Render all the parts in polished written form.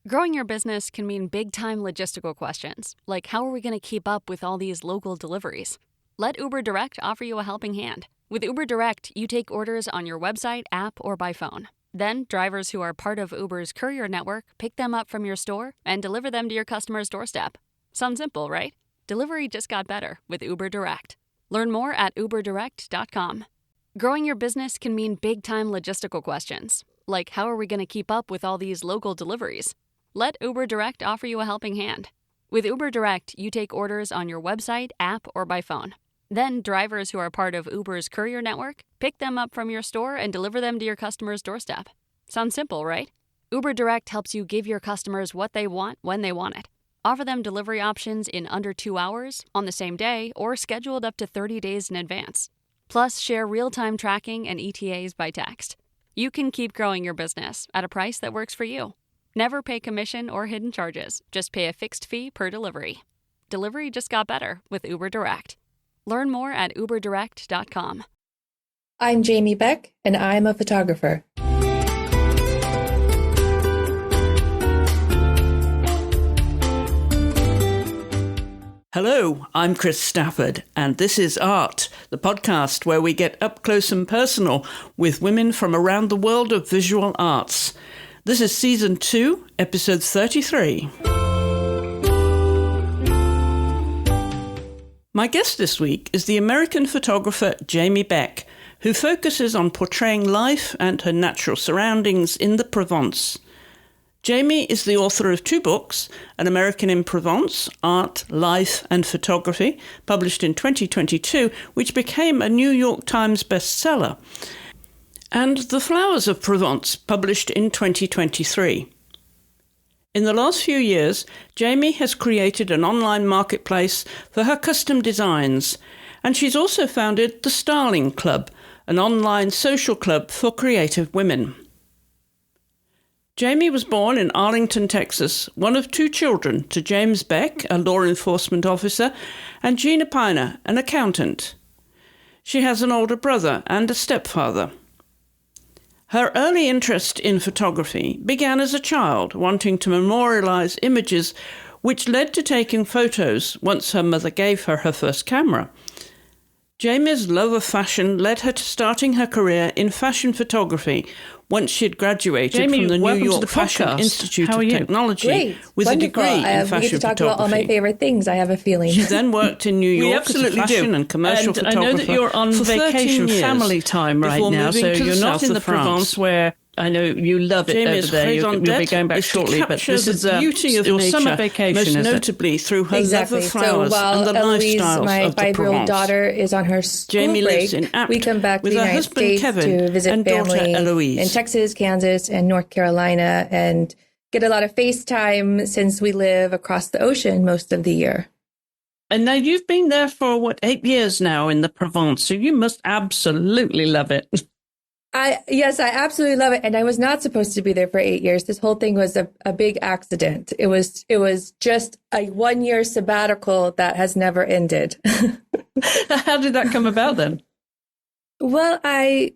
Growing your business can mean big-time logistical questions, like how are we going to keep up with all these local deliveries? Let Uber Direct offer you a helping hand. With Uber Direct, you take orders on your website, app, or by phone. Then, drivers who are part of Uber's courier network pick them up from your store and deliver them to your customer's doorstep. Sounds simple, right? Delivery just got better with Uber Direct. Learn more at uberdirect.com. Growing your business can mean big-time logistical questions, like how are we going to keep up with all these local deliveries? Let Uber Direct offer you a helping hand. With Uber Direct, you take orders on your website, app, or by phone. Then, drivers who are part of Uber's courier network pick them up from your store and deliver them to your customer's doorstep. Sounds simple, right? Uber Direct helps you give your customers what they want when they want it. Offer them delivery options in under 2 hours, on the same day, or scheduled up to 30 days in advance. Plus, share real-time tracking and ETAs by text. You can keep growing your business at a price that works for you. Never pay commission or hidden charges. Just pay a fixed fee per delivery. Delivery just got better with Uber Direct. Learn more at uberdirect.com. I'm Jamie Beck, and I'm a photographer. Hello, I'm Chris Stafford, and this is Art, the podcast where we get up close and personal with women from around the world of visual arts. This is Season 2, Episode 33. My guest this week is the American photographer Jamie Beck, who focuses on portraying life and her natural surroundings in the Provence. Jamie is the author of 2 books, An American in Provence, Art, Life and Photography, published in 2022, which became a New York Times bestseller, and The Flowers of Provence, published in 2023. In the last few years, Jamie has created an online marketplace for her custom designs, and she's also founded the Starling Club, an online social club for creative women. Jamie was born in Arlington, Texas, one of 2 children to James Beck, a law enforcement officer, and Gina Piner, an accountant. She has an older brother and a stepfather. Her early interest in photography began as a child, wanting to memorialize images, which led to taking photos once her mother gave her her first camera. Jamie's love of fashion led her to starting her career in fashion photography once she had graduated from the New York Fashion Institute of Technology with a degree in fashion photography. We get to talk about all my favorite things, I have a feeling. She then worked in New York as a fashion and commercial photographer. I know that you're on vacation family time right now, so you're not in the Provence where I know you love it over there. You'll be going back shortly, but this is the beauty of your nature, summer vacation, most notably through her love of flowers and the Eloise, lifestyles my of the 5-year-old Provence. daughter, is on her school Jamie break. lives in Apt We come back to with the her United husband States Kevin to visit and daughter family Eloise in Texas, Kansas, and North Carolina, and get a lot of FaceTime since we live across the ocean most of the year. And now you've been there for, 8 years now in the Provence, so you must absolutely love it. Yes, I absolutely love it. And I was not supposed to be there for 8 years. This whole thing was a big accident. It was just a 1-year sabbatical that has never ended. How did that come about then? Well, I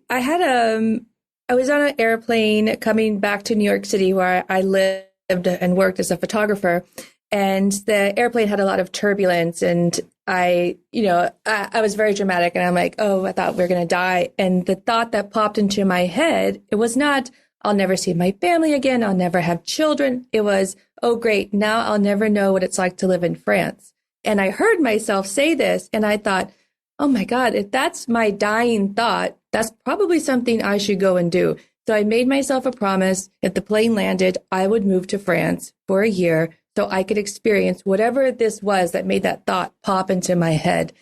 was on an airplane coming back to New York City where I lived and worked as a photographer. And the airplane had a lot of turbulence, and I was very dramatic, and I'm like, oh, I thought we were going to die. And the thought that popped into my head, it was not, I'll never see my family again. I'll never have children. It was, oh, great. Now I'll never know what it's like to live in France. And I heard myself say this, and I thought, oh my God, if that's my dying thought, that's probably something I should go and do. So I made myself a promise. If the plane landed, I would move to France for a year so I could experience whatever this was that made that thought pop into my head.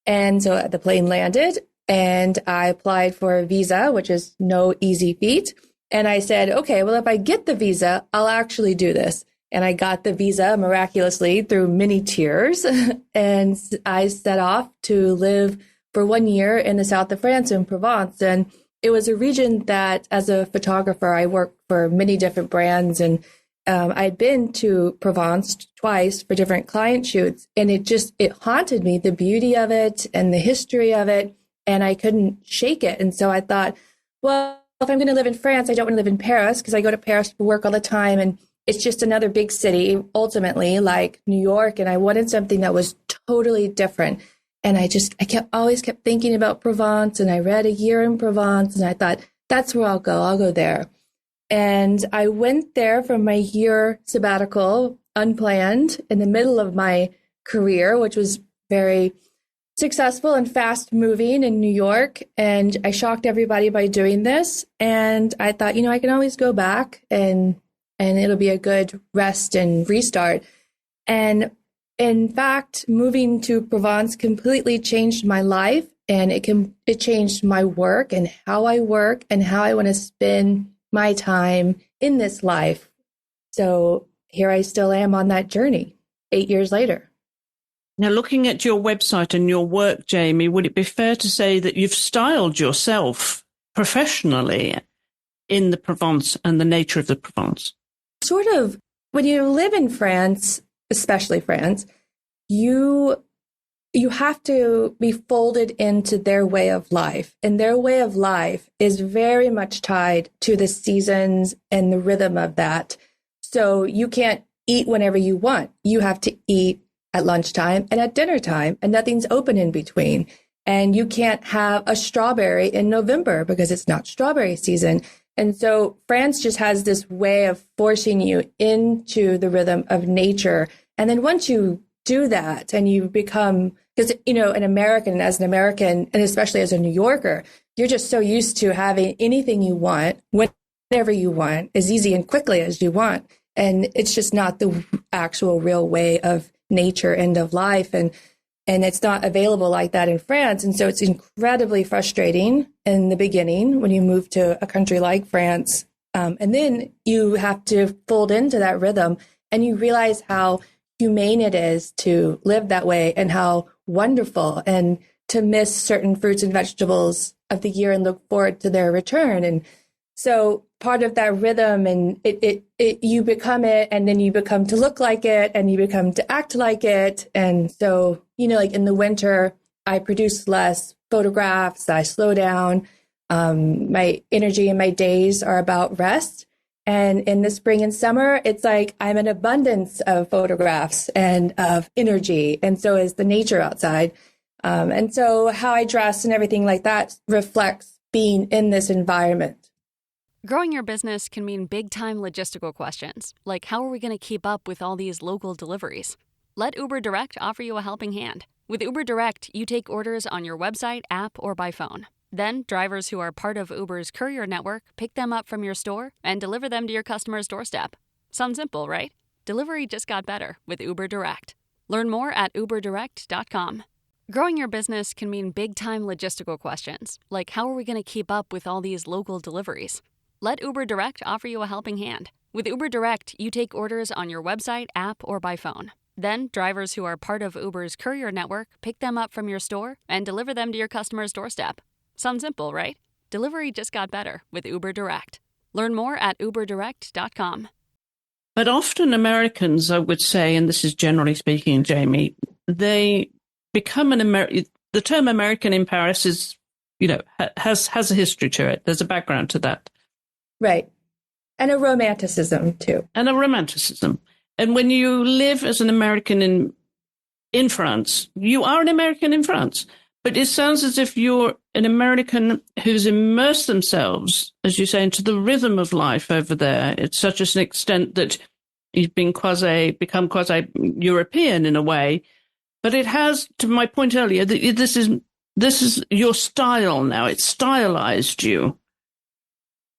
And so the plane landed, and I applied for a visa, which is no easy feat. And I said, okay, well, if I get the visa, I'll actually do this. And I got the visa miraculously through many tears. And I set off to live for 1 year in the south of France in Provence. And it was a region that, as a photographer, I worked for many different brands, and I'd been to Provence twice for different client shoots, and it haunted me, the beauty of it and the history of it, and I couldn't shake it. And so I thought, well, if I'm going to live in France, I don't want to live in Paris, because I go to Paris for work all the time, and it's just another big city, ultimately, like New York. And I wanted something that was totally different. And I always kept thinking about Provence, and I read A Year in Provence, and I thought, that's where I'll go. I'll go there. And I went there for my year sabbatical, unplanned, in the middle of my career, which was very successful and fast moving in New York. And I shocked everybody by doing this. And I thought, I can always go back and it'll be a good rest and restart. And in fact, moving to Provence completely changed my life, and it changed my work and how I work and how I want to spend my time in this life. So here I still am on that journey 8 years later. Now, looking at your website and your work, Jamie, would it be fair to say that you've styled yourself professionally in the Provence and the nature of the Provence? Sort of. When you live in France, especially France, you have to be folded into their way of life. And their way of life is very much tied to the seasons and the rhythm of that. So you can't eat whenever you want. You have to eat at lunchtime and at dinner time, and nothing's open in between. And you can't have a strawberry in November because it's not strawberry season. And so France just has this way of forcing you into the rhythm of nature. And then once you do that and you become, because, as an American, and especially as a New Yorker, you're just so used to having anything you want, whenever you want, as easy and quickly as you want. And it's just not the actual real way of nature and of life. And it's not available like that in France. And so it's incredibly frustrating in the beginning when you move to a country like France. And then you have to fold into that rhythm, and you realize how humane it is to live that way, and how wonderful, and to miss certain fruits and vegetables of the year and look forward to their return. And so part of that rhythm, and you become it, and then you become to look like it, and you become to act like it. And so, like in the winter, I produce less photographs, I slow down. My energy and my days are about rest. And in the spring and summer, it's like I'm an abundance of photographs and of energy. And so is the nature outside. And so how I dress and everything like that reflects being in this environment. Growing your business can mean big-time logistical questions, like how are we going to keep up with all these local deliveries? Let Uber Direct offer you a helping hand. With Uber Direct, you take orders on your website, app, or by phone. Then, drivers who are part of Uber's courier network pick them up from your store and deliver them to your customer's doorstep. Sounds simple, right? Delivery just got better with Uber Direct. Learn more at uberdirect.com. Growing your business can mean big-time logistical questions, like how are we going to keep up with all these local deliveries? Let Uber Direct offer you a helping hand. With Uber Direct, you take orders on your website, app, or by phone. Then, drivers who are part of Uber's courier network pick them up from your store and deliver them to your customer's doorstep. Sounds simple, right? Delivery just got better with Uber Direct. Learn more at uberdirect.com. But often Americans, I would say, and this is generally speaking, Jamie, they become the term American in Paris is, has a history to it. There's a background to that. Right. And a romanticism, too. And when you live as an American in France, you are an American in France. But it sounds as if you're an American who's immersed themselves, as you say, into the rhythm of life over there. It's such an extent that you've become quasi-European in a way. But it has, to my point earlier, that this is your style now. It's stylized you.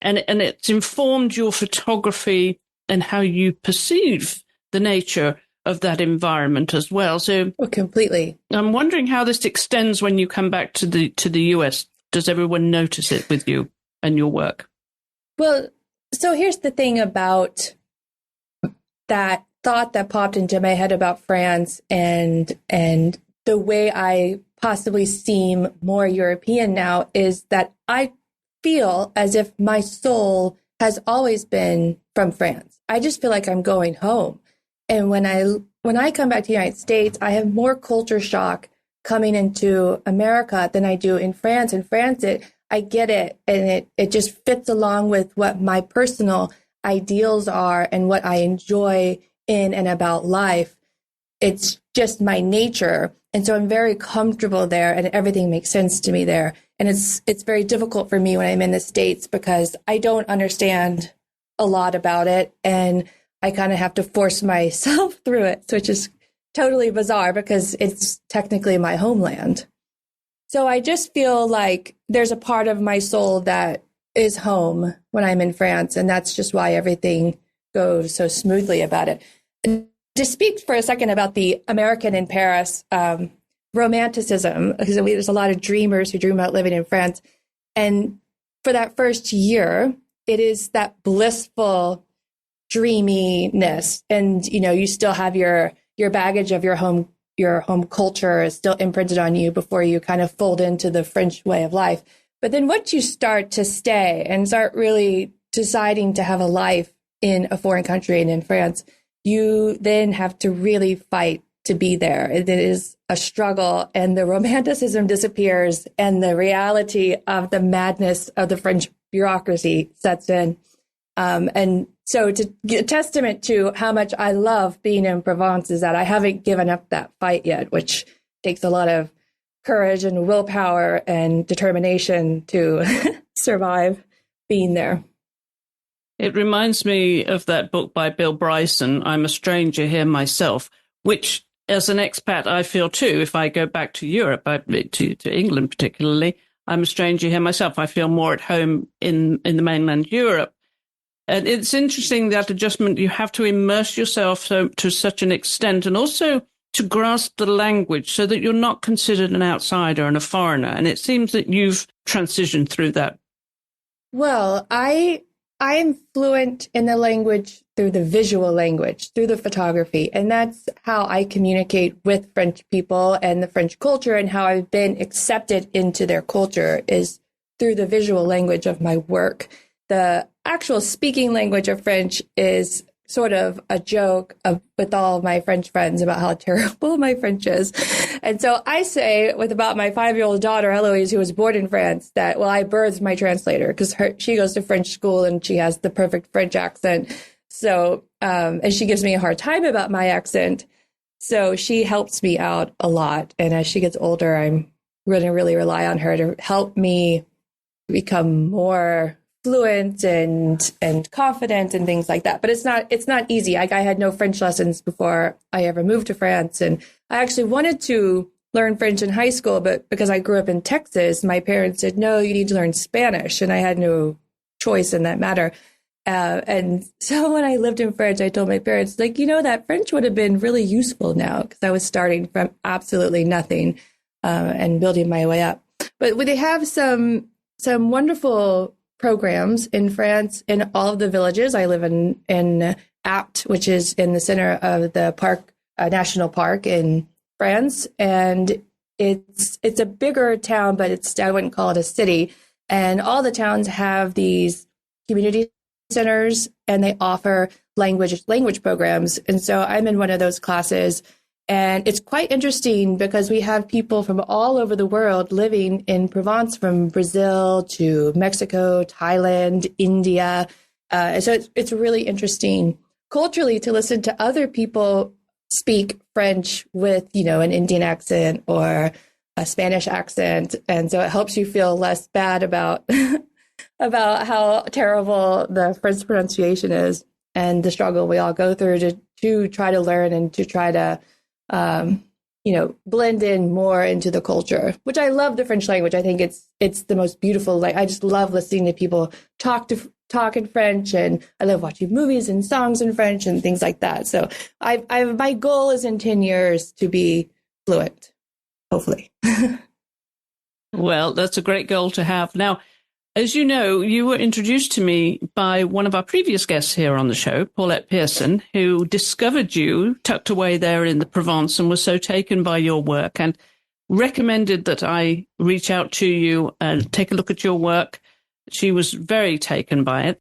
And it's informed your photography and how you perceive the nature of that environment as well. So completely. I'm wondering how this extends when you come back to the US. Does everyone notice it with you and your work? Well, so here's the thing about that thought that popped into my head about France and the way I possibly seem more European now is that I feel as if my soul has always been from France. I just feel like I'm going home. And when I come back to the United States, I have more culture shock coming into America than I do in France. In France, I get it, and it just fits along with what my personal ideals are and what I enjoy in and about life. It's just my nature. And so I'm very comfortable there and everything makes sense to me there. And it's very difficult for me when I'm in the States because I don't understand a lot about it. And I kind of have to force myself through it, which is totally bizarre because it's technically my homeland. So I just feel like there's a part of my soul that is home when I'm in France. And that's just why everything goes so smoothly about it. And to speak for a second about the American in Paris romanticism, because there's a lot of dreamers who dream about living in France. And for that first year, it is that blissful dreaminess. And, you know, you still have your baggage of your home culture is still imprinted on you before you kind of fold into the French way of life. But then once you start to stay and start really deciding to have a life in a foreign country and in France, you then have to really fight to be there. It is a struggle and the romanticism disappears and the reality of the madness of the French bureaucracy sets in. And so to get a testament to how much I love being in Provence is that I haven't given up that fight yet, which takes a lot of courage and willpower and determination to survive being there. It reminds me of that book by Bill Bryson, I'm a Stranger Here Myself, which as an expat I feel too, if I go back to Europe, to England particularly, I'm a stranger here myself. I feel more at home in the mainland Europe. And it's interesting that adjustment, you have to immerse yourself to such an extent and also to grasp the language so that you're not considered an outsider and a foreigner. And it seems that you've transitioned through that. Well, I am fluent in the language through the visual language, through the photography. And that's how I communicate with French people and the French culture, and how I've been accepted into their culture is through the visual language of my work. The actual speaking language of French is sort of a joke with all of my French friends about how terrible my French is. And so I say about my 5-year-old daughter, Eloise, who was born in France, that, well, I birthed my translator because she goes to French school and she has the perfect French accent. So, and she gives me a hard time about my accent. So she helps me out a lot. And as she gets older, I'm going to really rely on her to help me become more fluent and confident and things like that. But it's not easy. I had no French lessons before I ever moved to France. And I actually wanted to learn French in high school, but because I grew up in Texas, my parents said, no, you need to learn Spanish. And I had no choice in that matter. And so when I lived in France, I told my parents, like, you know, that French would have been really useful now because I was starting from absolutely nothing and building my way up. But they have some wonderful programs in France in all of the villages. I live in AART, which is in the center of the park, national park in France. And it's a bigger town, but I wouldn't call it a city. And all the towns have these community centers and they offer language programs. And so I'm in one of those classes. And it's quite interesting because we have people from all over the world living in Provence, from Brazil to Mexico, Thailand, India. So it's really interesting culturally to listen to other people speak French with, you know, an Indian accent or a Spanish accent. And so it helps you feel less bad about about how terrible the French pronunciation is and the struggle we all go through to try to learn and to try to blend in more into the culture, which I love the French language. I think it's the most beautiful. Like, I just love listening to people talk in French, and I love watching movies and songs in French and things like that. So my goal is in 10 years to be fluent, hopefully. Well, that's a great goal to have. Now, as you know, you were introduced to me by one of our previous guests here on the show, Paulette Pearson, who discovered you tucked away there in the Provence and was so taken by your work and recommended that I reach out to you and take a look at your work. She was very taken by it.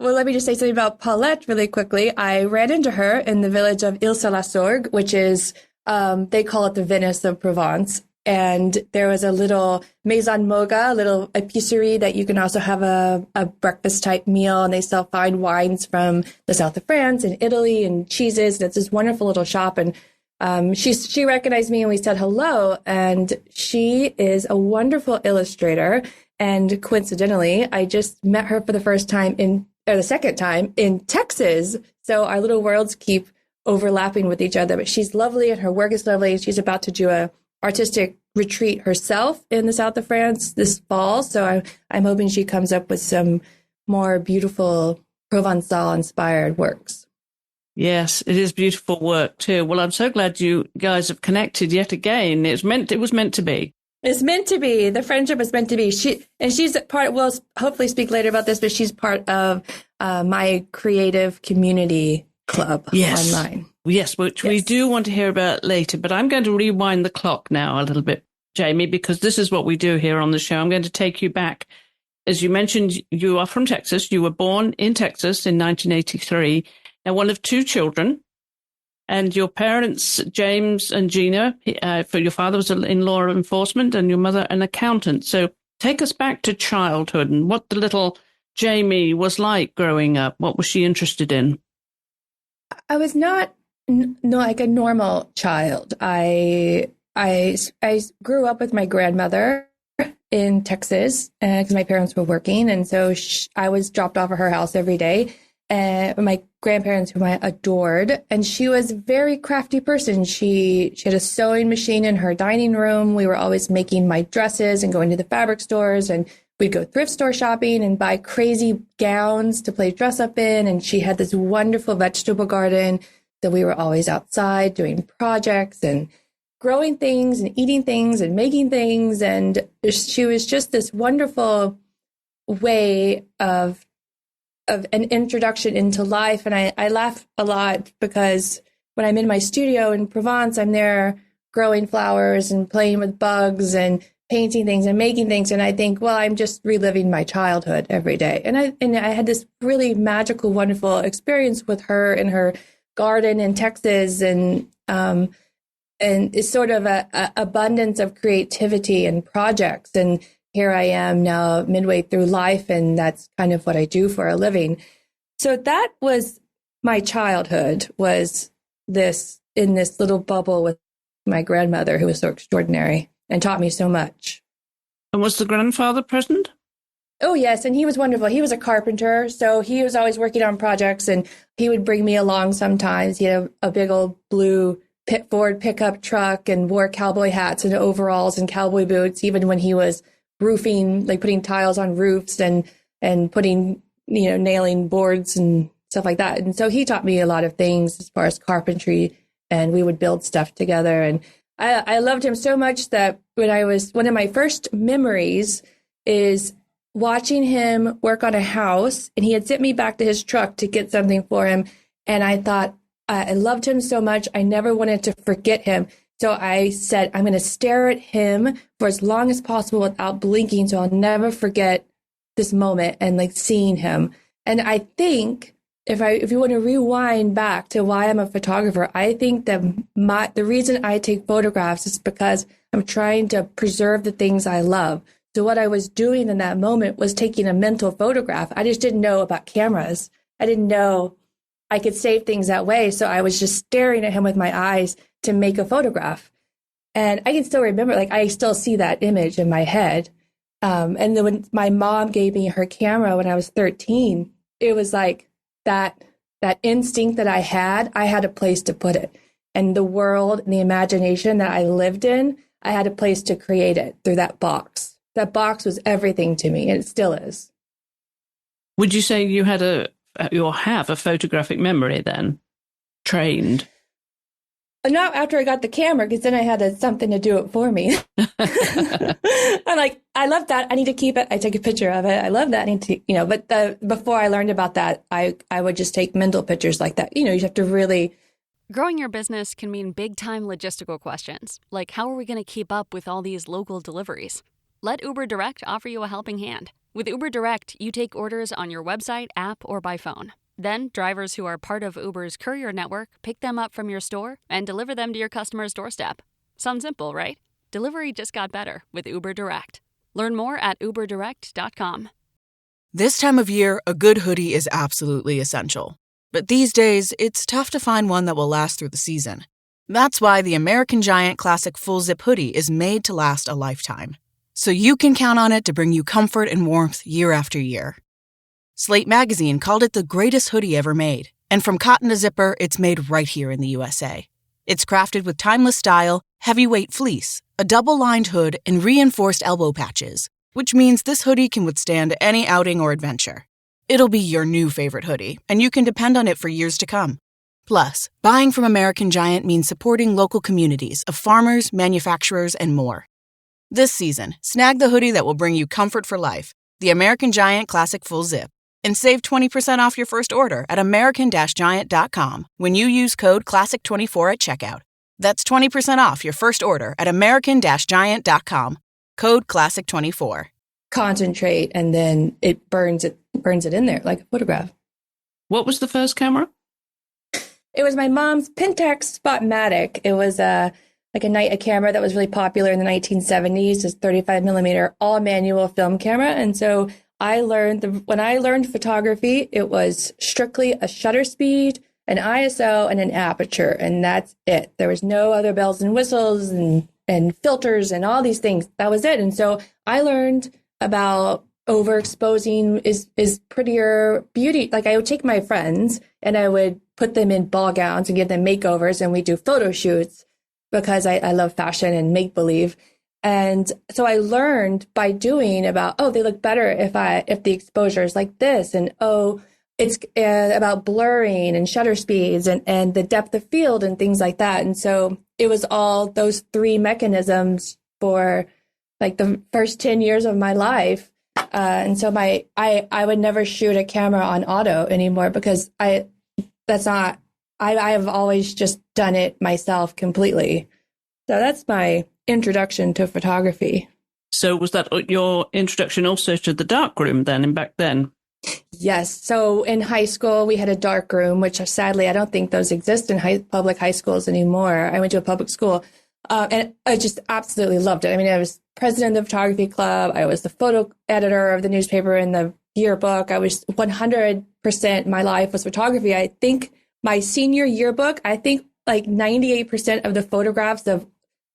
Well, let me just say something about Paulette really quickly. I ran into her in the village of Ile-sur-la-Sorgue, which is, they call it the Venice of Provence. And there was a little maison moga, a little épicerie that you can also have a breakfast type meal. And they sell fine wines from the south of France and Italy and cheeses. And it's this wonderful little shop. And she recognized me and we said hello. And she is a wonderful illustrator. And coincidentally, I just met her for the second time in Texas. So our little worlds keep overlapping with each other, but she's lovely and her work is lovely. She's about to do a artistic retreat herself in the south of France this fall. So I'm hoping she comes up with some more beautiful Provençal inspired works. Yes, it is beautiful work too. Well, I'm so glad you guys have connected yet again. It was meant to be. It's meant to be. The friendship is meant to be. She's part. We'll hopefully speak later about this, but she's part of my creative community club online. Yes, which we do want to hear about later. But I'm going to rewind the clock now a little bit, Jamie, because this is what we do here on the show. I'm going to take you back. As you mentioned, you are from Texas. You were born in Texas in 1983, and one of two children. And your parents, James and Gina, for your father was in law enforcement and your mother an accountant. So take us back to childhood and what the little Jamie was like growing up. What was she interested in? I was not like a normal child. I grew up with my grandmother in Texas because my parents were working. And so I was dropped off at her house every day. My grandparents, whom I adored, and she was a very crafty person. She had a sewing machine in her dining room. We were always making my dresses and going to the fabric stores, and we'd go thrift store shopping and buy crazy gowns to play dress up in. And she had this wonderful vegetable garden that we were always outside doing projects and growing things and eating things and making things. And she was just this wonderful way of an introduction into life. And I laugh a lot because when I'm in my studio in Provence, I'm there growing flowers and playing with bugs and painting things and making things. And I think, well, I'm just reliving my childhood every day. And I had this really magical, wonderful experience with her in her garden in Texas. And it's sort of a abundance of creativity and projects. And here I am now midway through life, and that's kind of what I do for a living. So that was my childhood, was in this little bubble with my grandmother, who was so extraordinary and taught me so much. And was the grandfather present? Oh, yes. And he was wonderful. He was a carpenter, so he was always working on projects, and he would bring me along sometimes. He had a big old blue Ford pickup truck and wore cowboy hats and overalls and cowboy boots, even when he was roofing, like putting tiles on roofs and putting, nailing boards and stuff like that. And so he taught me a lot of things as far as carpentry, and we would build stuff together. And I loved him so much that one of my first memories is watching him work on a house, and he had sent me back to his truck to get something for him. And I thought, I loved him so much. I never wanted to forget him. So I said, I'm going to stare at him for as long as possible without blinking, so I'll never forget this moment and like seeing him. And I think if you want to rewind back to why I'm a photographer, I think that the reason I take photographs is because I'm trying to preserve the things I love. So what I was doing in that moment was taking a mental photograph. I just didn't know about cameras. I didn't know I could save things that way. So I was just staring at him with my eyes to make a photograph. And I can still remember, like, I still see that image in my head. And then when my mom gave me her camera when I was 13, it was like that instinct that I had a place to put it. And the world and the imagination that I lived in, I had a place to create it through that box. That box was everything to me, and it still is. Would you say you have a photographic memory then, trained? Not after I got the camera, because then I had something to do it for me. I'm like, I love that. I need to keep it. I take a picture of it. I love that. I need to, but before I learned about that, I would just take mental pictures like that. You have to really. Growing your business can mean big-time logistical questions, like how are we going to keep up with all these local deliveries? Let Uber Direct offer you a helping hand. With Uber Direct, you take orders on your website, app, or by phone. Then, drivers who are part of Uber's courier network pick them up from your store and deliver them to your customer's doorstep. Sounds simple, right? Delivery just got better with Uber Direct. Learn more at uberdirect.com. This time of year, a good hoodie is absolutely essential. But these days, it's tough to find one that will last through the season. That's why the American Giant Classic Full Zip Hoodie is made to last a lifetime. So you can count on it to bring you comfort and warmth year after year. Slate Magazine called it the greatest hoodie ever made. And from cotton to zipper, it's made right here in the USA. It's crafted with timeless style, heavyweight fleece, a double-lined hood, and reinforced elbow patches, which means this hoodie can withstand any outing or adventure. It'll be your new favorite hoodie, and you can depend on it for years to come. Plus, buying from American Giant means supporting local communities of farmers, manufacturers, and more. This season, snag the hoodie that will bring you comfort for life, the American Giant Classic Full Zip, and save 20% off your first order at american-giant.com when you use code CLASSIC24 at checkout. That's 20% off your first order at american-giant.com. Code CLASSIC24. Concentrate, and then it burns it in there like a photograph. What was the first camera? It was my mom's Pentax Spotmatic. It was a camera that was really popular in the 1970s. It's 35 millimeter all manual film camera. And so when I learned photography, it was strictly a shutter speed, an ISO, and an aperture, and that's it. There was no other bells and whistles and filters and all these things. That was it. And so I learned about overexposing is prettier beauty. Like I would take my friends and I would put them in ball gowns and give them makeovers, and we do photo shoots because I love fashion and make believe. And so I learned by doing about, they look better if the exposure is like this, and it's about blurring and shutter speeds and the depth of field and things like that. And so it was all those three mechanisms for like the first 10 years of my life. And so I would never shoot a camera on auto anymore because I have always just done it myself completely. So that's my introduction to photography. So was that your introduction also to the darkroom then, and back then? Yes. So in high school, we had a darkroom, which sadly, I don't think those exist in public high schools anymore. I went to a public school and I just absolutely loved it. I mean, I was president of the photography club. I was the photo editor of the newspaper and the yearbook. I was 100%, my life was photography. I think my senior yearbook, like 98% of the photographs of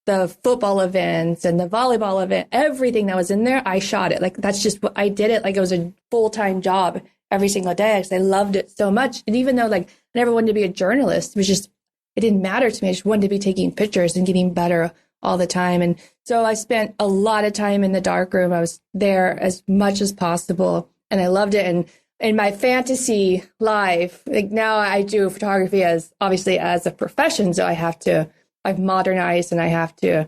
the football events and the volleyball event, everything that was in there, I shot it. Like, that's just what I did it. Like it was a full-time job every single day because I loved it so much. And even though like I never wanted to be a journalist, it didn't matter to me. I just wanted to be taking pictures and getting better all the time. And so I spent a lot of time in the darkroom. I was there as much as possible and I loved it. And in my fantasy life, like now I do photography as a profession. So I've modernized and I have to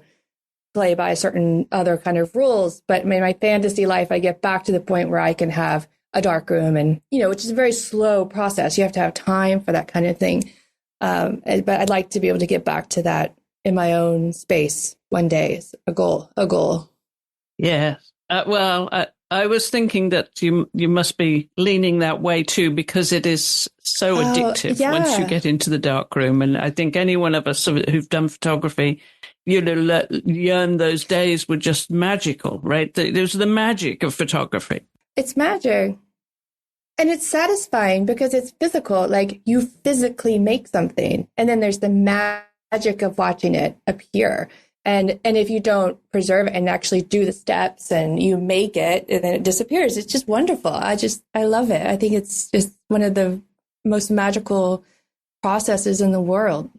play by certain other kind of rules. But in my fantasy life, I get back to the point where I can have a darkroom and, which is a very slow process. You have to have time for that kind of thing. But I'd like to be able to get back to that in my own space one day. It's a goal. Yeah. I was thinking that you must be leaning that way too, because it is so addictive once you get into the darkroom. And I think any one of us who've done photography, yearn those days were just magical, right? There's the magic of photography. It's magic. And it's satisfying because it's physical. Like you physically make something. And then there's the magic of watching it appear. And if you don't preserve it and actually do the steps and you make it and then it disappears, it's just wonderful. I love it. I think it's just one of the most magical processes in the world.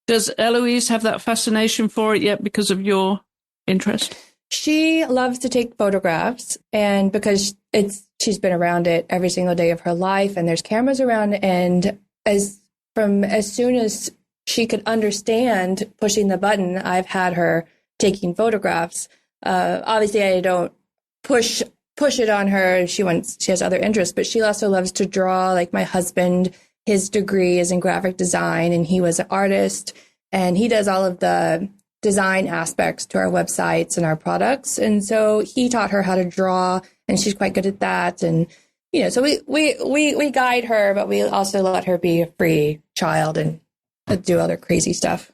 Does Eloise have that fascination for it yet because of your interest? She loves to take photographs, and because she's been around it every single day of her life, and there's cameras around, and as soon as she could understand pushing the button, I've had her taking photographs. Obviously, I don't push it on her. She has other interests, but she also loves to draw. Like my husband, his degree is in graphic design, and he was an artist, and he does all of the design aspects to our websites and our products. And so he taught her how to draw, and she's quite good at that. And so we guide her, but we also let her be a free child and do other crazy stuff.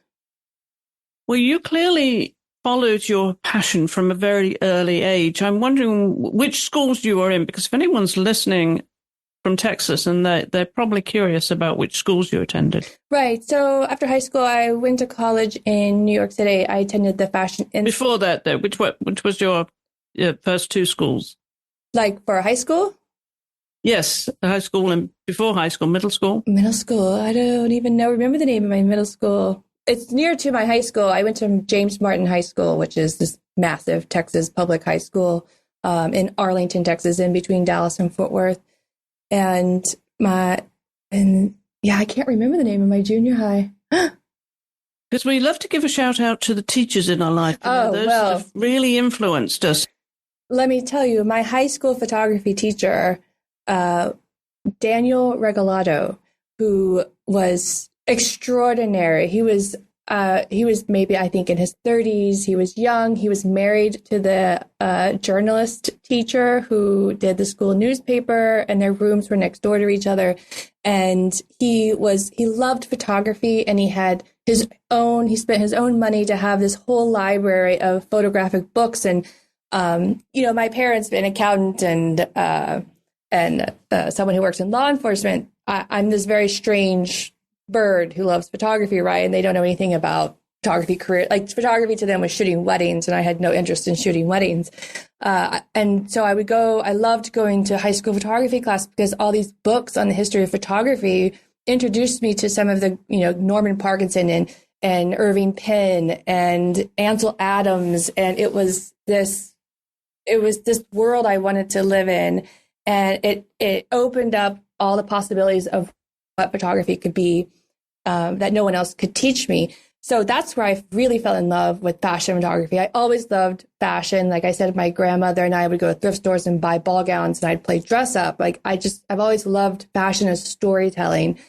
Well, you clearly followed your passion from a very early age. I'm wondering which schools you were in, because if anyone's listening from Texas, and they're probably curious about which schools you attended. Right. So after high school, I went to college in New York City. I attended the Fashion Institute. Before that, though, which was your first two schools? Like for high school? Yes, high school and before high school, middle school. Middle school. I don't even remember the name of my middle school. It's near to my high school. I went to James Martin High School, which is this massive Texas public high school in Arlington, Texas, in between Dallas and Fort Worth. And I can't remember the name of my junior high. Because we love to give a shout out to the teachers in our life. Those that have really influenced us. Let me tell you, my high school photography teacher, Daniel Regalado, who was extraordinary. He was maybe, I think, in his 30s. He was young. He was married to the journalist teacher who did the school newspaper, and their rooms were next door to each other. And he loved photography, and he spent his own money to have this whole library of photographic books. And, my parents, an accountant and someone who works in law enforcement, I'm this very strange bird who loves photography, right? And they don't know anything about photography career. Like, photography to them was shooting weddings, and I had no interest in shooting weddings. And so I loved going to high school photography class, because all these books on the history of photography introduced me to some of the, Norman Parkinson and Irving Penn and Ansel Adams. And it was this world I wanted to live in. And it opened up all the possibilities of what photography could be, that no one else could teach me. So that's where I really fell in love with fashion photography. I always loved fashion. Like I said, my grandmother and I would go to thrift stores and buy ball gowns, and I'd play dress up. Like I've always loved fashion as storytelling.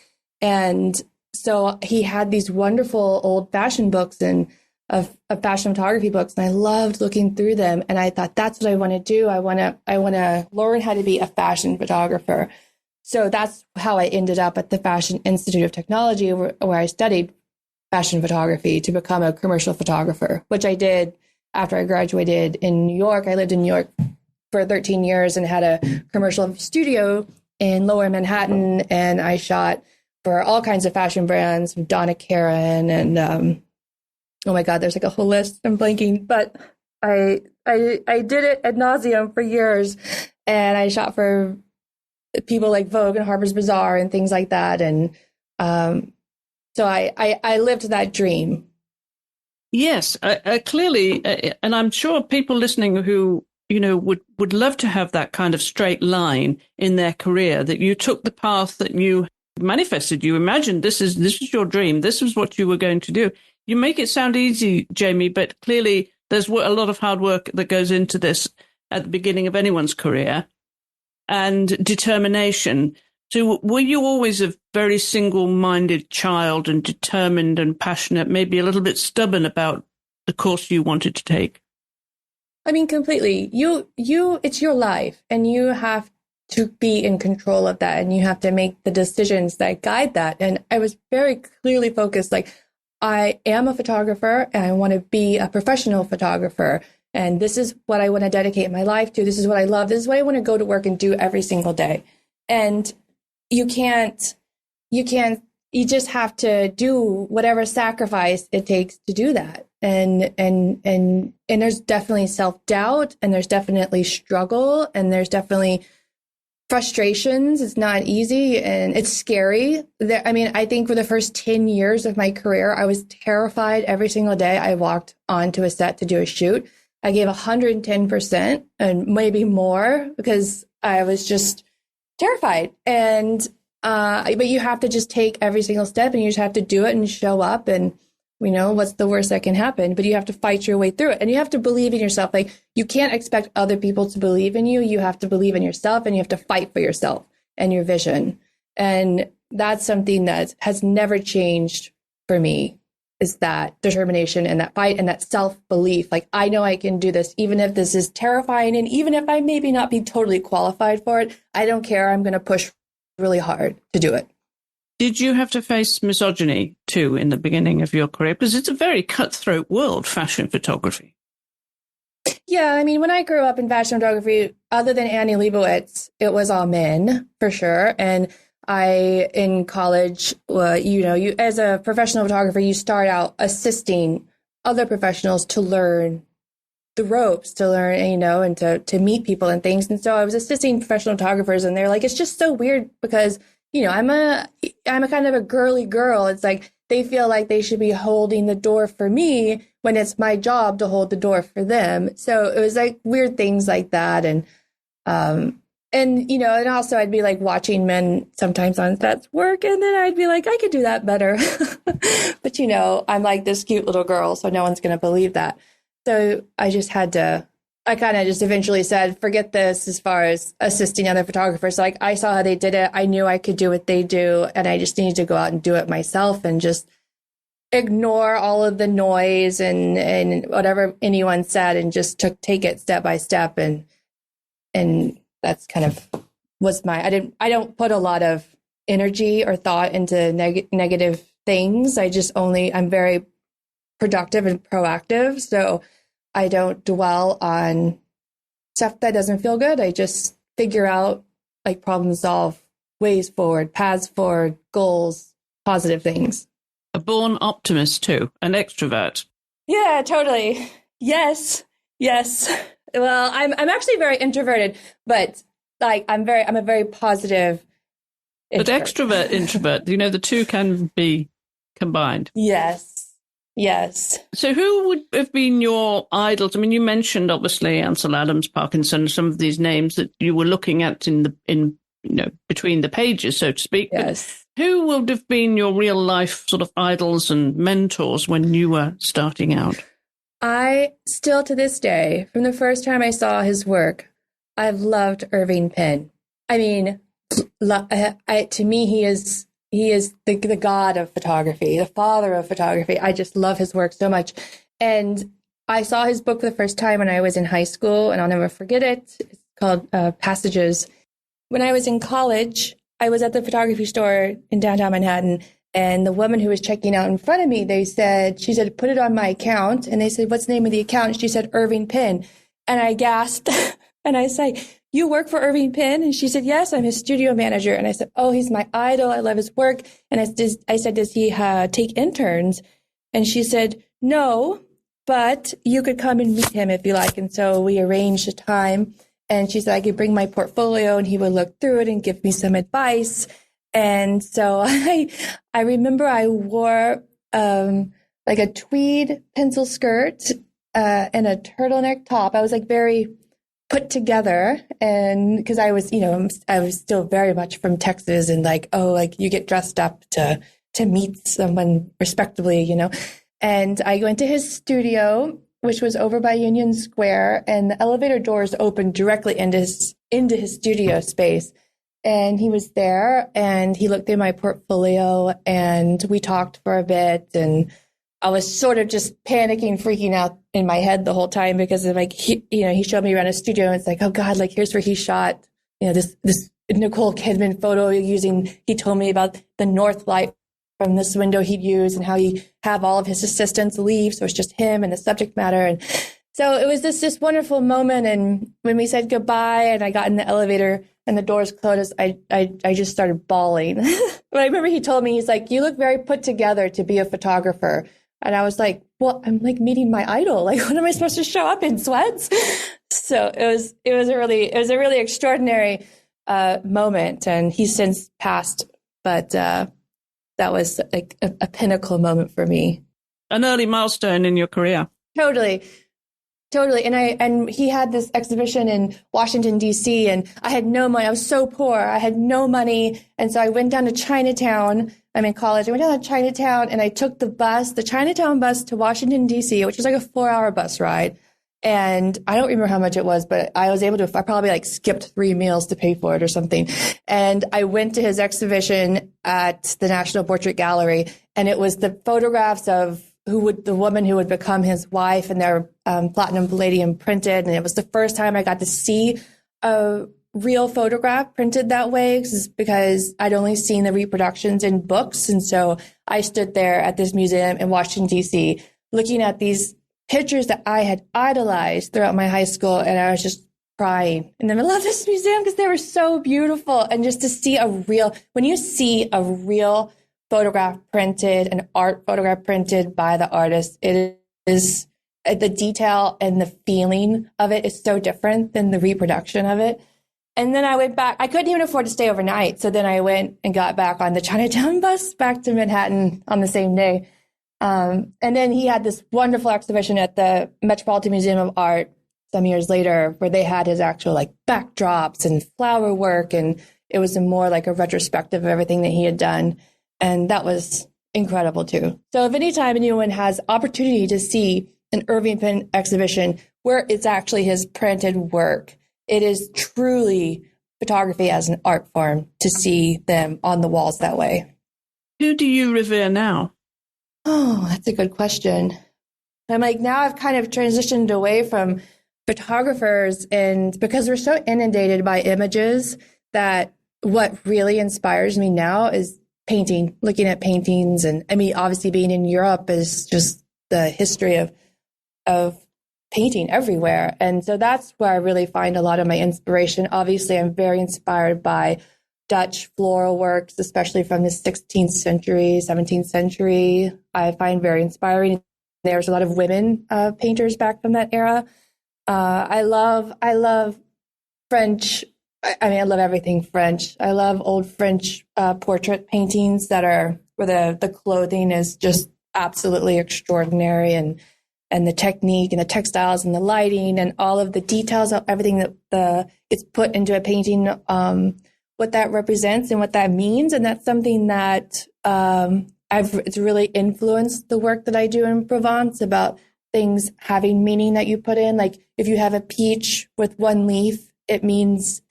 And so he had these wonderful old fashion books and of fashion photography books, and I loved looking through them. And I thought, that's what I want to do. I want to learn how to be a fashion photographer. So that's how I ended up at the Fashion Institute of Technology, where I studied fashion photography to become a commercial photographer, which I did after I graduated in New York. I lived in New York for 13 years and had a commercial studio in Lower Manhattan, and I shot for all kinds of fashion brands, Donna Karan, and oh my God, there's like a whole list. I'm blanking, but I did it ad nauseum for years, and I shot for people like Vogue and Harper's Bazaar and things like that. And so I lived that dream. Yes, clearly, and I'm sure people listening who would love to have that kind of straight line in their career, that you took the path that you manifested. You imagined this is your dream. This is what you were going to do. You make it sound easy, Jamie, but clearly there's a lot of hard work that goes into this at the beginning of anyone's career, and determination. So were you always a very single-minded child and determined and passionate, maybe a little bit stubborn about the course you wanted to take? I mean, completely. It's your life, and you have to be in control of that, and you have to make the decisions that guide that. And I was very clearly focused, like, I am a photographer, and I want to be a professional photographer. And this is what I want to dedicate my life to. This is what I love. This is what I want to go to work and do every single day. And you just have to do whatever sacrifice it takes to do that. And there's definitely self-doubt, and there's definitely struggle, and there's definitely frustrations. It's not easy, and it's scary. I think for the first 10 years of my career, I was terrified every single day I walked onto a set to do a shoot. I gave 110% and maybe more, because I was just terrified. And but you have to just take every single step, and you just have to do it and show up, and what's the worst that can happen? But you have to fight your way through it, and you have to believe in yourself. Like, you can't expect other people to believe in you. You have to believe in yourself, and you have to fight for yourself and your vision. And that's something that has never changed for me, is that determination and that fight and that self-belief. Like, I know I can do this, even if this is terrifying, and even if I maybe not be totally qualified for it. I don't care. I'm going to push really hard to do it. Did you have to face misogyny too in the beginning of your career? Because it's a very cutthroat world, fashion photography. Yeah, I mean, when I grew up in fashion photography, other than Annie Leibovitz, it was all men for sure. And in college, you as a professional photographer, you start out assisting other professionals to learn the ropes, to learn, and to meet people and things. And so I was assisting professional photographers, and they're like, it's just so weird because, I'm a kind of a girly girl. It's like they feel like they should be holding the door for me when it's my job to hold the door for them. So it was like weird things like that. And also I'd be like watching men sometimes on sets work, and then I'd be like, I could do that better. But, I'm like this cute little girl, so no one's going to believe that. So I kind of just eventually said, forget this as far as assisting other photographers. Like I saw how they did it. I knew I could do what they do, and I just needed to go out and do it myself and just ignore all of the noise and whatever anyone said, and just take it step by step. And that's kind of was I don't put a lot of energy or thought into negative things. I'm very productive and proactive. So I don't dwell on stuff that doesn't feel good. I just figure out, like, problem solve, ways forward, paths forward, goals, positive things. A born optimist too, an extrovert. Yeah, totally. Yes. Well, I'm actually very introverted, but like I'm a very positive introvert. But extrovert, introvert, the two can be combined. Yes. So who would have been your idols? I mean, you mentioned obviously Ansel Adams, Parkinson, some of these names that you were looking at in between the pages, so to speak. Yes. But who would have been your real life sort of idols and mentors when you were starting out? I still to this day, from the first time I saw his work, I've loved Irving Penn. I mean, to me, he is the god of photography, the father of photography. I just love his work so much. And I saw his book for the first time when I was in high school, and I'll never forget it. It's called Passages. When I was in college, I was at the photography store in downtown Manhattan, and the woman who was checking out in front of me, she said, put it on my account. And they said, what's the name of the account? And she said, Irving Penn. And I gasped, and I said, you work for Irving Penn? And she said, yes, I'm his studio manager. And I said, oh, he's my idol. I love his work. And I said, does he take interns? And she said, no, but you could come and meet him if you like. And so we arranged a time. And she said I could bring my portfolio and he would look through it and give me some advice. And so I remember I wore like a tweed pencil skirt and a turtleneck top. I was like very put together, and because I was still very much from Texas, and like you get dressed up to meet someone respectably, And I went to his studio, which was over by Union Square, and the elevator doors opened directly into his studio space. And he was there, and he looked through my portfolio, and we talked for a bit, and I was sort of just panicking, freaking out in my head the whole time because of he showed me around his studio, and it's like, oh God, like here's where he shot, this Nicole Kidman photo he told me about the north light from this window he'd use and how he have all of his assistants leave. So it's just him and the subject matter. And so it was this wonderful moment. And when we said goodbye and I got in the elevator and the doors closed, I just started bawling. But I remember he told me, he's like, you look very put together to be a photographer. And I was like, well, I'm like meeting my idol. Like, what am I supposed to show up in sweats? So it was a really extraordinary moment. And he's since passed, but that was like a pinnacle moment for me. An early milestone in your career. Totally. And he had this exhibition in Washington, D.C., and I had no money. I was so poor. I had no money. And so I went down to Chinatown. I'm in college. I went down to Chinatown and I took the Chinatown bus to Washington, D.C., which was like a 4-hour bus ride. And I don't remember how much it was, but I probably skipped 3 meals to pay for it or something. And I went to his exhibition at the National Portrait Gallery, and it was the photographs of the woman who would become his wife, and they're platinum palladium printed. And it was the first time I got to see a real photograph printed that way because I'd only seen the reproductions in books. And so I stood there at this museum in Washington, D.C., looking at these pictures that I had idolized throughout my high school. And I was just crying in the middle of this museum because they were so beautiful. And just to see when you see a real photograph printed, an art photograph printed by the artist, it is the detail and the feeling of it is so different than the reproduction of it. And then I went back. I couldn't even afford to stay overnight. So then I went and got back on the Chinatown bus back to Manhattan on the same day. And then he had this wonderful exhibition at the Metropolitan Museum of Art some years later where they had his actual like backdrops and flower work. And it was more like a retrospective of everything that he had done. And that was incredible too. So if anytime anyone has opportunity to see an Irving Penn exhibition where it's actually his printed work, it is truly photography as an art form to see them on the walls that way. Who do you revere now? Oh, that's a good question. I'm like, now I've kind of transitioned away from photographers, and because we're so inundated by images, that what really inspires me now is painting, looking at paintings. And I mean, obviously being in Europe is just the history of painting everywhere. And so that's where I really find a lot of my inspiration. Obviously, I'm very inspired by Dutch floral works, especially from the 16th century, 17th century. I find very inspiring. There's a lot of women painters back from that era. I love French. I love everything French. I love old French portrait paintings where the clothing is just absolutely extraordinary, and the technique and the textiles and the lighting and all of the details of everything that it's put into a painting, what that represents and what that means. And that's something that it's really influenced the work that I do in Provence, about things having meaning that you put in. Like if you have a peach with one leaf, it means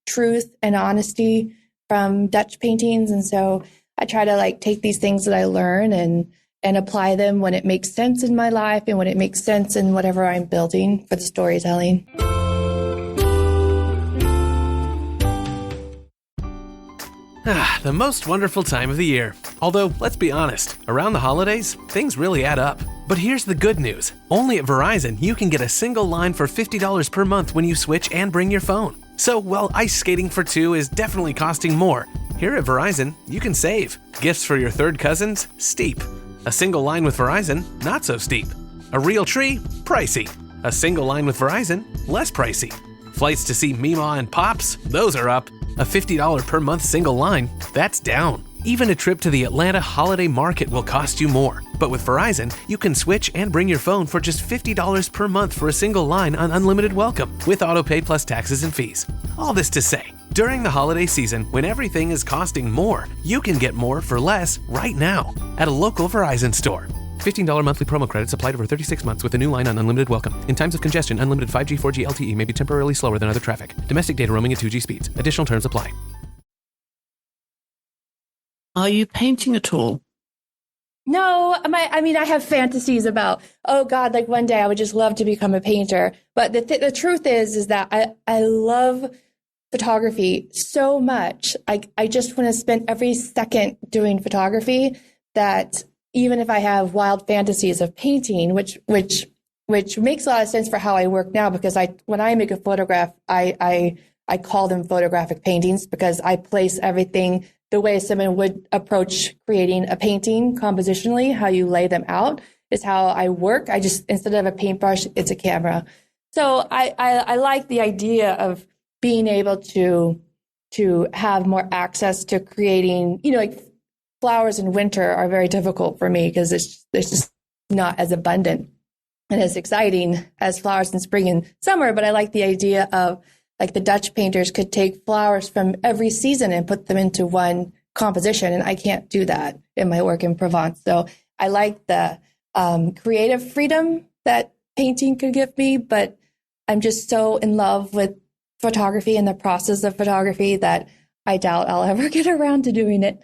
truth and honesty from Dutch paintings. And so I try to like take these things that I learn and apply them when it makes sense in my life and when it makes sense in whatever I'm building for the storytelling. The most wonderful time of the year. Although, let's be honest, around the holidays, things really add up. But here's the good news. Only at Verizon, you can get a single line for $50 per month when you switch and bring your phone. So while ice skating for two is definitely costing more, here at Verizon, you can save. Gifts for your third cousins? Steep. A single line with Verizon? Not so steep. A real tree? Pricey. A single line with Verizon? Less pricey. Flights to see Mima and Pops? Those are up. A $50 per month single line? That's down. Even a trip to the Atlanta Holiday Market will cost you more. But with Verizon, you can switch and bring your phone for just $50 per month for a single line on unlimited welcome, with autopay plus taxes and fees. All this to say, during the holiday season, when everything is costing more, you can get more for less right now at a local Verizon store. $15 monthly promo credits applied over 36 months with a new line on unlimited welcome. In times of congestion, unlimited 5G, 4G LTE may be temporarily slower than other traffic. Domestic data roaming at 2G speeds. Additional terms apply. Are you painting at all? No, I have fantasies about, oh God, like one day I would just love to become a painter. But the truth is that I love photography so much. I just want to spend every second doing photography, that even if I have wild fantasies of painting, which makes a lot of sense for how I work now, because when I make a photograph, I call them photographic paintings, because I place everything the way someone would approach creating a painting compositionally. How you lay them out is how I work. I just, instead of a paintbrush, it's a camera. So I like the idea of being able to have more access to creating, like flowers in winter are very difficult for me because it's just not as abundant and as exciting as flowers in spring and summer. But I like the idea of, like, the Dutch painters could take flowers from every season and put them into one composition. And I can't do that in my work in Provence. So I like the creative freedom that painting could give me, but I'm just so in love with photography and the process of photography that I doubt I'll ever get around to doing it.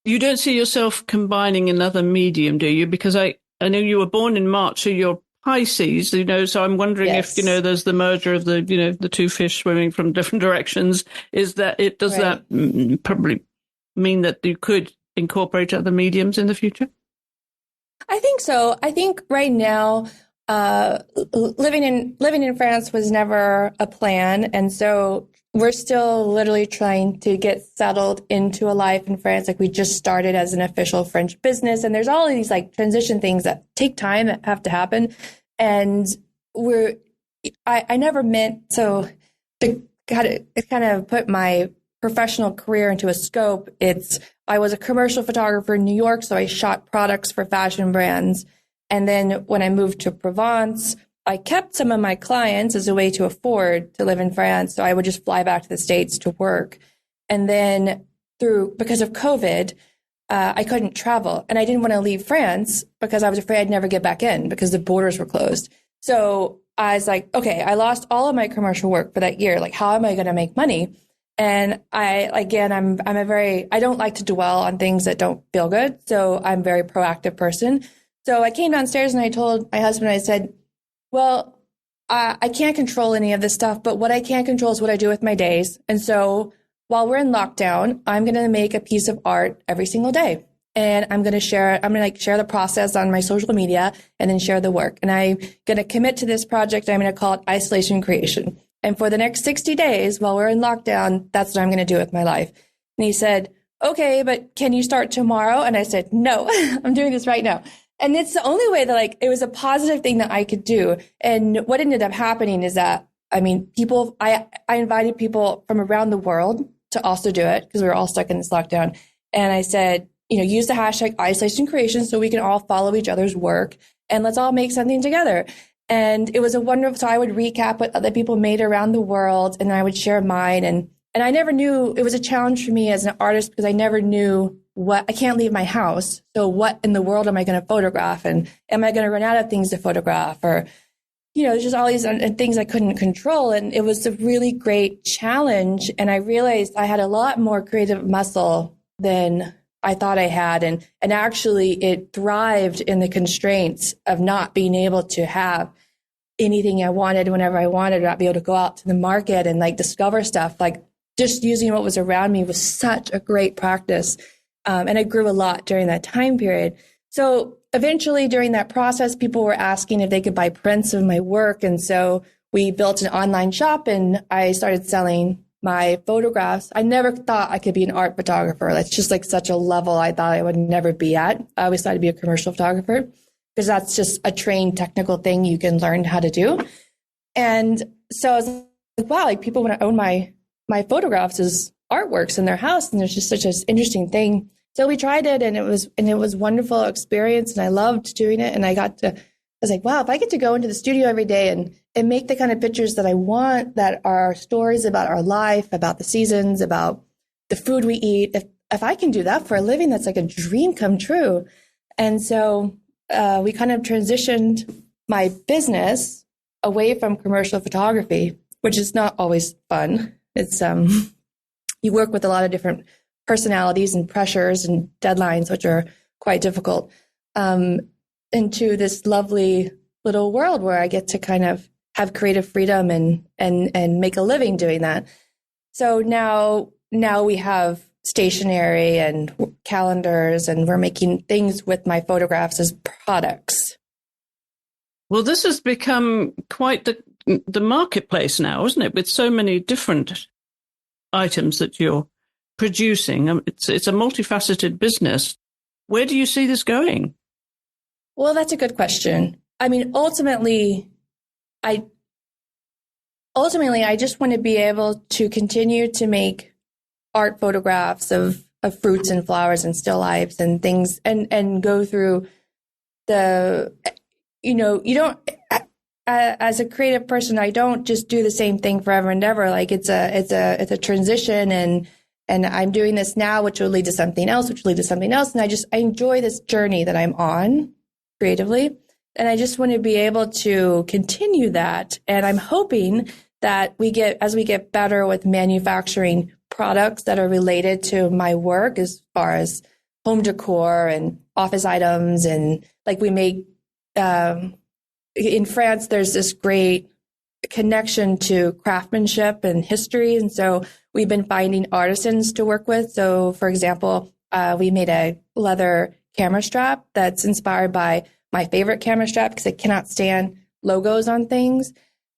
You don't see yourself combining another medium, do you? Because I know you were born in March, so you're high seas, so I'm wondering Yes. if, there's the merger of the two fish swimming from different directions. Does that probably mean that you could incorporate other mediums in the future? I think so. I think right now, living in France was never a plan. And so we're still literally trying to get settled into a life in France. Like we just started as an official French business, and there's all of these like transition things that take time that have to happen. And I never meant to kind of put my professional career into a scope. I was a commercial photographer in New York, so I shot products for fashion brands. And then when I moved to Provence, I kept some of my clients as a way to afford to live in France. So I would just fly back to the States to work. And then because of COVID, I couldn't travel. And I didn't want to leave France because I was afraid I'd never get back in because the borders were closed. So I was like, okay, I lost all of my commercial work for that year. Like, how am I going to make money? And I don't like to dwell on things that don't feel good. So I'm a very proactive person. So I came downstairs and I told my husband, I said, well, I can't control any of this stuff, but what I can control is what I do with my days. And so while we're in lockdown, I'm going to make a piece of art every single day. And I'm going to share it. I'm going to share the process on my social media and then share the work. And I'm going to commit to this project. I'm going to call it Isolation Creation. And for the next 60 days while we're in lockdown, that's what I'm going to do with my life. And he said, okay, but can you start tomorrow? And I said, no, I'm doing this right now. And it's the only way that it was a positive thing that I could do. And what ended up happening is that, I invited people from around the world to also do it because we were all stuck in this lockdown. And I said, use the hashtag Isolation Creation so we can all follow each other's work and let's all make something together. And it was so I would recap what other people made around the world and I would share mine. And I never knew, it was a challenge for me as an artist because I never knew I can't leave my house. So what in the world am I going to photograph? And am I going to run out of things to photograph? Or, there's just all these things I couldn't control. And it was a really great challenge. And I realized I had a lot more creative muscle than I thought I had. And actually it thrived in the constraints of not being able to have anything I wanted whenever I wanted, or not be able to go out to the market and discover stuff. Just using what was around me was such a great practice. And I grew a lot during that time period. So eventually during that process, people were asking if they could buy prints of my work. And so we built an online shop and I started selling my photographs. I never thought I could be an art photographer. That's just such a level I thought I would never be at. I always thought I'd be a commercial photographer because that's just a trained technical thing you can learn how to do. And so I was like, wow, people want to own my photographs as artworks in their house. And there's just such an interesting thing. So we tried it and it was a wonderful experience and I loved doing it. And I was like, wow, if I get to go into the studio every day and make the kind of pictures that I want, that are stories about our life, about the seasons, about the food we eat, if I can do that for a living, that's like a dream come true. And so we kind of transitioned my business away from commercial photography, which is not always fun. It's you work with a lot of different personalities and pressures and deadlines, which are quite difficult, into this lovely little world where I get to kind of have creative freedom and make a living doing that. So now we have stationery and calendars, and we're making things with my photographs as products. Well, this has become quite the marketplace now, isn't it? With so many different items that you're producing. It's a multifaceted business. Where do you see this going? Well, that's a good question. I mean, ultimately, I just want to be able to continue to make art photographs of fruits and flowers and still lifes and things, and go through you don't, as a creative person, I don't just do the same thing forever and ever. It's a transition, and I'm doing this now, which will lead to something else, which will lead to something else. And I enjoy this journey that I'm on creatively. And I just want to be able to continue that. And I'm hoping that as we get better with manufacturing products that are related to my work, as far as home decor and office items, and we make in France, there's this great connection to craftsmanship and history. And so we've been finding artisans to work with. So, for example, we made a leather camera strap that's inspired by my favorite camera strap because I cannot stand logos on things.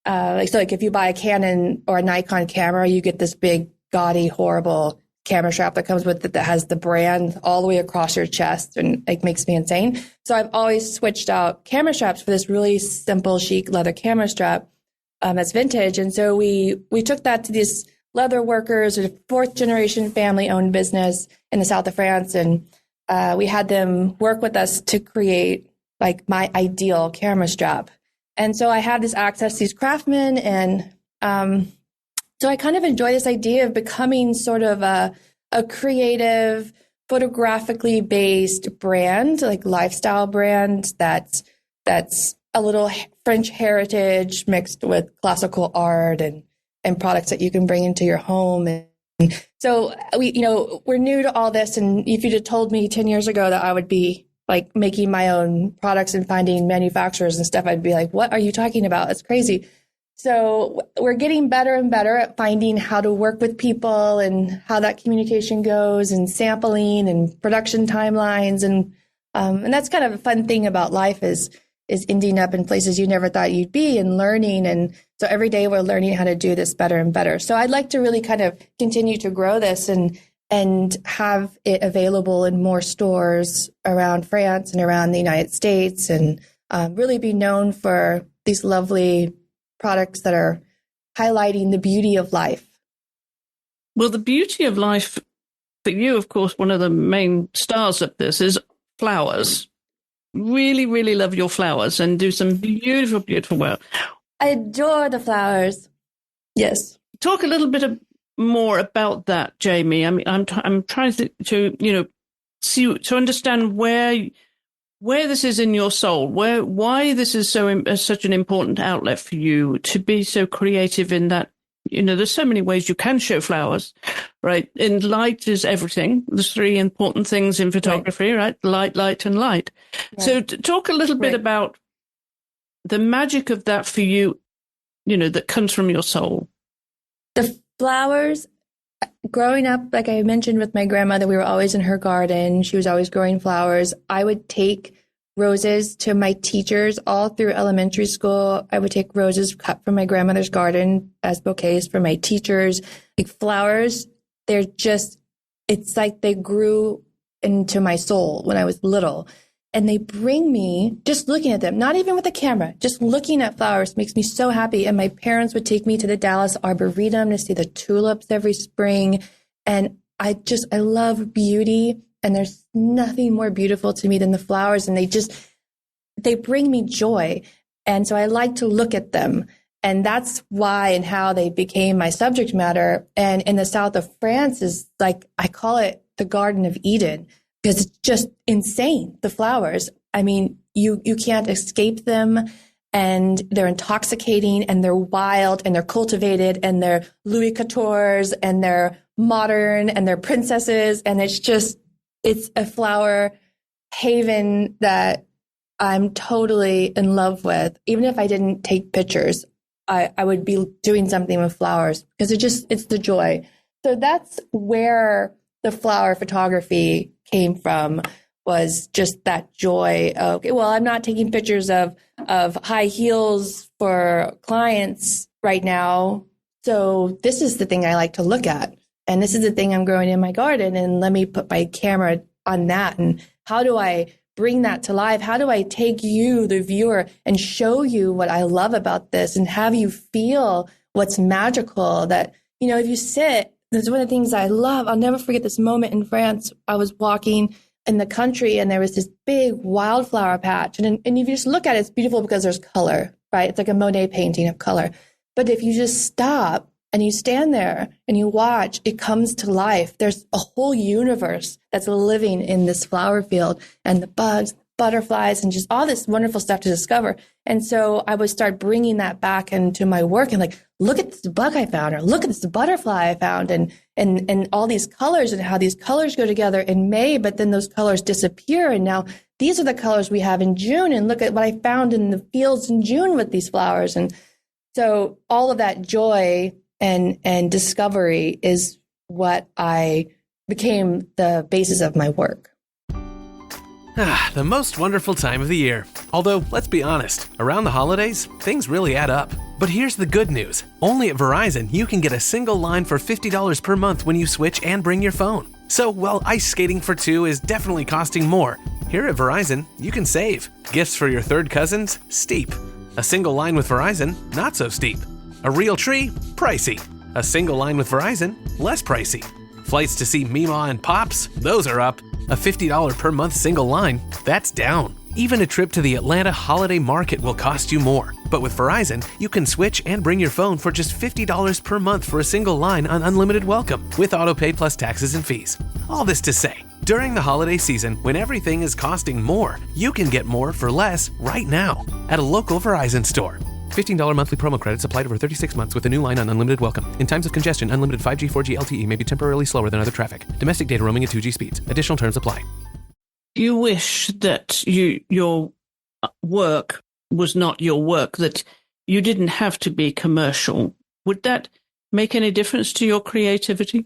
Like if you buy a Canon or a Nikon camera, you get this big, gaudy, horrible camera strap that comes with it that has the brand all the way across your chest, and it makes me insane. So I've always switched out camera straps for this really simple, chic leather camera strap that's vintage. And so we took that to these leather workers, a fourth generation family owned business in the south of France, and we had them work with us to create like my ideal camera strap. And so I had this access to these craftsmen, and so I kind of enjoy this idea of becoming sort of a creative, photographically based brand, like lifestyle brand that's a little French heritage mixed with classical art and products that you can bring into your home. And so we're new to all this. And if you'd have told me 10 years ago that I would be like making my own products and finding manufacturers and stuff, I'd be like, what are you talking about? It's crazy. So we're getting better and better at finding how to work with people and how that communication goes, and sampling and production timelines. And that's kind of a fun thing about life is ending up in places you never thought you'd be and learning. And so every day we're learning how to do this better and better. So I'd like to really kind of continue to grow this and have it available in more stores around France and around the United States, and really be known for these lovely products that are highlighting the beauty of life. Well, the beauty of life for you, of course, one of the main stars of this is flowers. Really, really love your flowers and do some beautiful, beautiful work. I adore the flowers. Yes. Talk a little bit more about that, Jamie. I mean, I'm trying to understand where this is in your soul, why this is such an important outlet for you to be so creative in that. There's so many ways you can show flowers, right? And light is everything. There's three important things in photography, right? Light, and light. Right. So talk a little bit about the magic of that for you, that comes from your soul. The flowers, growing up, like I mentioned with my grandmother, we were always in her garden. She was always growing flowers. I would take roses to my teachers all through elementary school. I would take roses cut from my grandmother's garden as bouquets for my teachers. Like flowers, it's like they grew into my soul when I was little. And they bring me, just looking at them, not even with a camera, just looking at flowers makes me so happy. And my parents would take me to the Dallas Arboretum to see the tulips every spring. And I love beauty. And there's nothing more beautiful to me than the flowers. And they bring me joy. And so I like to look at them. And that's why and how they became my subject matter. And in the south of France is like, I call it the Garden of Eden, because it's just insane. The flowers. I mean, you can't escape them, and they're intoxicating, and they're wild, and they're cultivated, and they're Louis XIVs, and they're modern, and they're princesses. And it's a flower haven that I'm totally in love with. Even if I didn't take pictures, I would be doing something with flowers because it's the joy. So that's where the flower photography came from, was just that joy of, okay, well, I'm not taking pictures of high heels for clients right now. So this is the thing I like to look at. And this is the thing I'm growing in my garden. And let me put my camera on that. And how do I bring that to life? How do I take you, the viewer, and show you what I love about this and have you feel what's magical? That, if you sit, that's one of the things I love. I'll never forget this moment in France. I was walking in the country and there was this big wildflower patch. And if you just look at it, it's beautiful because there's color, right? It's like a Monet painting of color. But if you just stop and you stand there and you watch, it comes to life. There's a whole universe that's living in this flower field, and the bugs, butterflies and just all this wonderful stuff to discover. And so I would start bringing that back into my work and like, look at this bug I found, or look at this butterfly I found, and all these colors and how these colors go together in May, but then those colors disappear. And now these are the colors we have in June. And look at what I found in the fields in June with these flowers. And so all of that joy and discovery is what I became the basis of my work. The most wonderful time of the year. Although, let's be honest, around the holidays, things really add up. But here's the good news. Only at Verizon, you can get a single line for $50 per month when you switch and bring your phone. So, while ice skating for two is definitely costing more, here at Verizon, you can save. Gifts for your third cousins? Steep. A single line with Verizon? Not so steep. A real tree? Pricey. A single line with Verizon? Less pricey. Flights to see Mima and Pops? Those are up. A $50 per month single line? That's down. Even a trip to the Atlanta holiday market will cost you more. But with Verizon, you can switch and bring your phone for just $50 per month for a single line on unlimited welcome, with autopay plus taxes and fees. All this to say, during the holiday season, when everything is costing more, you can get more for less right now at a local Verizon store. $15 monthly promo credits applied over 36 months with a new line on unlimited welcome. In times of congestion, unlimited 5G, 4G LTE may be temporarily slower than other traffic. Domestic data roaming at 2G speeds. Additional terms apply. You wish that your work was not your work, that you didn't have to be commercial. Would that make any difference to your creativity?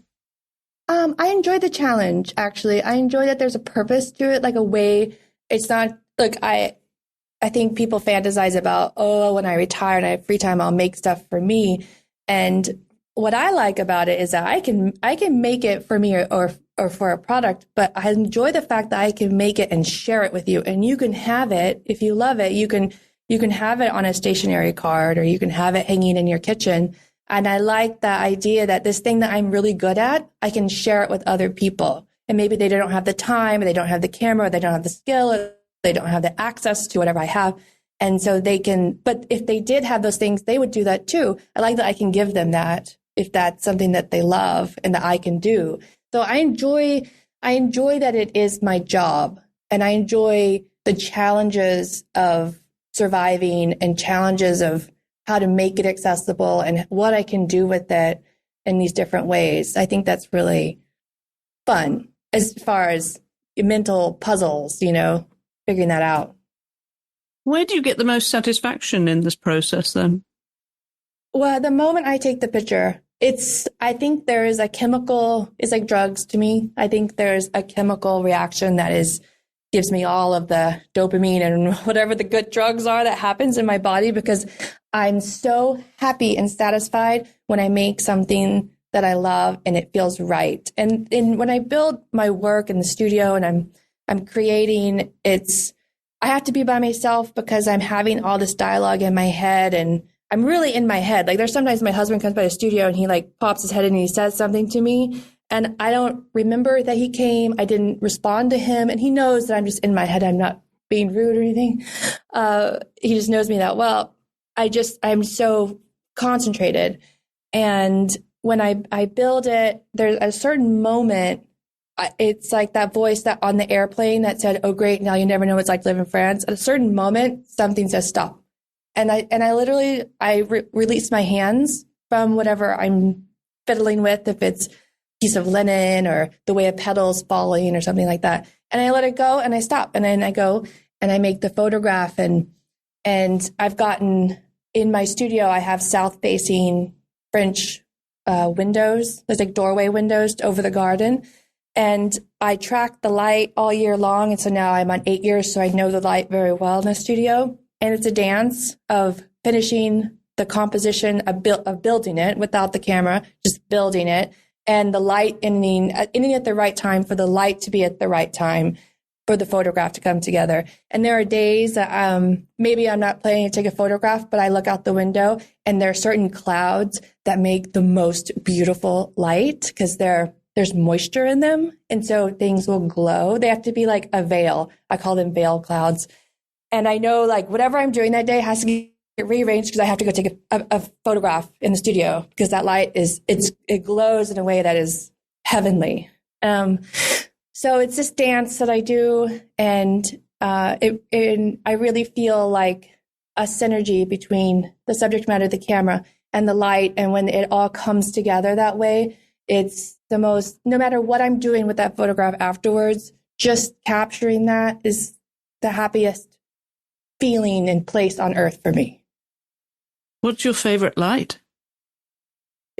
I enjoy the challenge, actually. I enjoy that there's a purpose to it, like a way. It's not like I think people fantasize about, oh, when I retire and I have free time, I'll make stuff for me. And what I like about it is that I can make it for me or for a product, but I enjoy the fact that I can make it and share it with you. And you can have it, if you love it, you can have it on a stationery card, or you can have it hanging in your kitchen. And I like the idea that this thing that I'm really good at, I can share it with other people. And maybe they don't have the time, or they don't have the camera, or they don't have the skill, or they don't have the access to whatever I have. And so they can, but if they did have those things, they would do that too. I like that I can give them that if that's something that they love and that I can do. So I enjoy that it is my job, and I enjoy the challenges of surviving and challenges of how to make it accessible and what I can do with it in these different ways. I think that's really fun as far as mental puzzles, figuring that out. Where do you get the most satisfaction in this process then? Well, the moment I take the picture, I think there is a chemical, it's like drugs to me. I think there's a chemical reaction that gives me all of the dopamine and whatever the good drugs are that happens in my body, because I'm so happy and satisfied when I make something that I love and it feels right. And when I build my work in the studio and I'm creating, I have to be by myself because I'm having all this dialogue in my head, and I'm really in my head. Like there's sometimes my husband comes by the studio and he like pops his head in and he says something to me, and I don't remember that he came. I didn't respond to him, and he knows that I'm just in my head. I'm not being rude or anything. He just knows me that well. I'm so concentrated. And when I build it, there's a certain moment. It's like that voice that on the airplane that said, "Oh, great, now you never know what it's like to live in France." At a certain moment, something says stop. And I literally release my hands from whatever I'm fiddling with, if it's a piece of linen or the way a petal's falling or something like that. And I let it go and I stop. And then I go and I make the photograph. And I've gotten, in my studio, I have south-facing French windows. There's like doorway windows over the garden. And I track the light all year long. And so now I'm on 8 years, so I know the light very well in the studio. And it's a dance of finishing the composition, of building it without the camera, just building it. And the light ending at the right time, for the light to be at the right time, for the photograph to come together. And there are days that maybe I'm not planning to take a photograph, but I look out the window and there are certain clouds that make the most beautiful light because there's moisture in them. And so things will glow. They have to be like a veil. I call them veil clouds. And I know like whatever I'm doing that day has to get rearranged because I have to go take a photograph in the studio because that light it glows in a way that is heavenly. So it's this dance that I do, and I really feel like a synergy between the subject matter of the camera and the light. And when it all comes together that way, it's the most, no matter what I'm doing with that photograph afterwards, just capturing that is the happiest feeling and place on earth for me. What's your favorite light?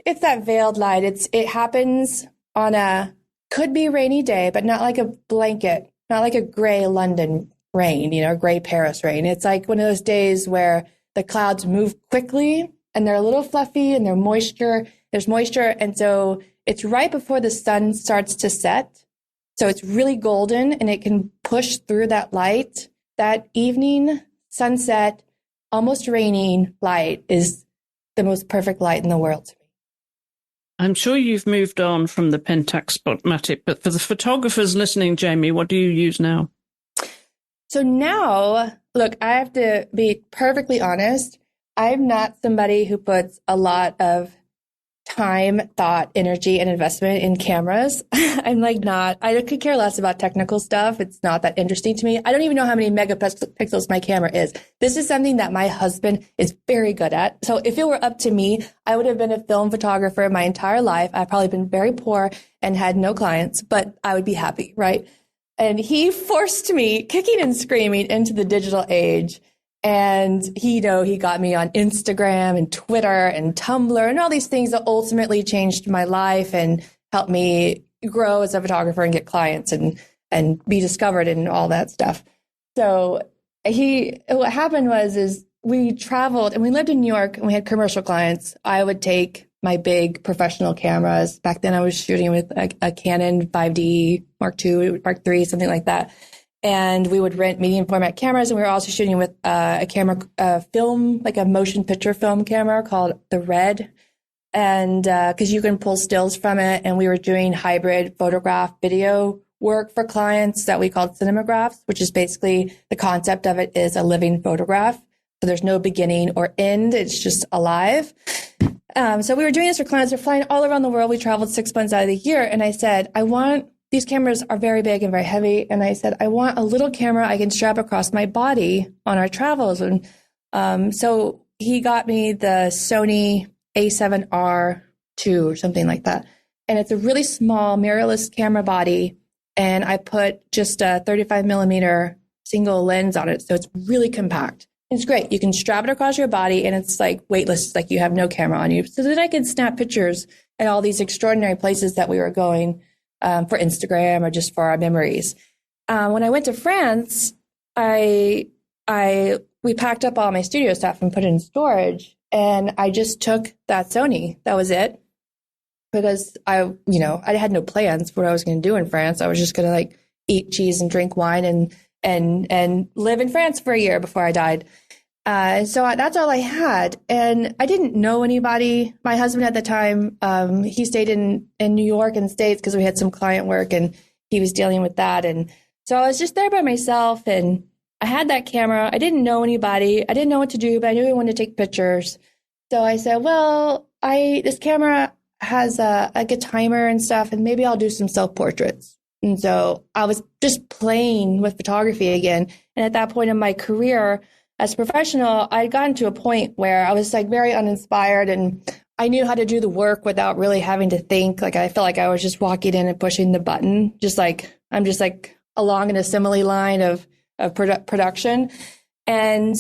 It's that veiled light. It happens on could be a rainy day, but not like a blanket, not like a gray London rain, gray Paris rain. It's like one of those days where the clouds move quickly and they're a little fluffy and there's moisture. And so it's right before the sun starts to set. So it's really golden and it can push through that light. That evening sunset, almost raining light is the most perfect light in the world to me. I'm sure you've moved on from the Pentax Spotmatic, but for the photographers listening, Jamie, what do you use now? So now, look, I have to be perfectly honest. I'm not somebody who puts a lot of time, thought, energy, and investment in cameras. I could care less about technical stuff. It's not that interesting to me. I don't even know how many megapixels my camera is. This is something that my husband is very good at. So if it were up to me, I would have been a film photographer my entire life. I've probably been very poor and had no clients, but I would be happy, right? And he forced me kicking and screaming into the digital age. And he got me on Instagram and Twitter and Tumblr and all these things that ultimately changed my life and helped me grow as a photographer and get clients and be discovered and all that stuff. So what happened is we traveled and we lived in New York and we had commercial clients. I would take my big professional cameras. Back then I was shooting with a Canon 5D Mark II, Mark III, something like that. And we would rent medium format cameras. And we were also shooting with a film, like a motion picture film camera called the Red. And because you can pull stills from it. And we were doing hybrid photograph video work for clients that we called cinemagraphs, which is basically the concept of it is a living photograph. So there's no beginning or end. It's just alive. So we were doing this for clients. We're flying all around the world. We traveled 6 months out of the year. And I said, these cameras are very big and very heavy. And I said, I want a little camera I can strap across my body on our travels. And so he got me the Sony A7R2 or something like that. And it's a really small mirrorless camera body. And I put just a 35 millimeter single lens on it. So it's really compact. It's great. You can strap it across your body and it's like weightless. It's like you have no camera on you. So that I could snap pictures at all these extraordinary places that we were going for Instagram or just for our memories. When I went to France, we packed up all my studio stuff and put it in storage. And I just took that Sony. That was it. Because I had no plans for what I was going to do in France. I was just going to eat cheese and drink wine and live in France for a year before I died. So that's all I had. And I didn't know anybody. My husband at the time, he stayed in New York and States because we had some client work and he was dealing with that. And so I was just there by myself and I had that camera. I didn't know anybody. I didn't know what to do, but I knew I wanted to take pictures. So I said, well, this camera has a good timer and stuff, and maybe I'll do some self-portraits. And so I was just playing with photography again. And at that point in my career, as a professional, I'd gotten to a point where I was very uninspired and I knew how to do the work without really having to think. I felt like I was just walking in and pushing the button, I'm just along an assembly line of production. And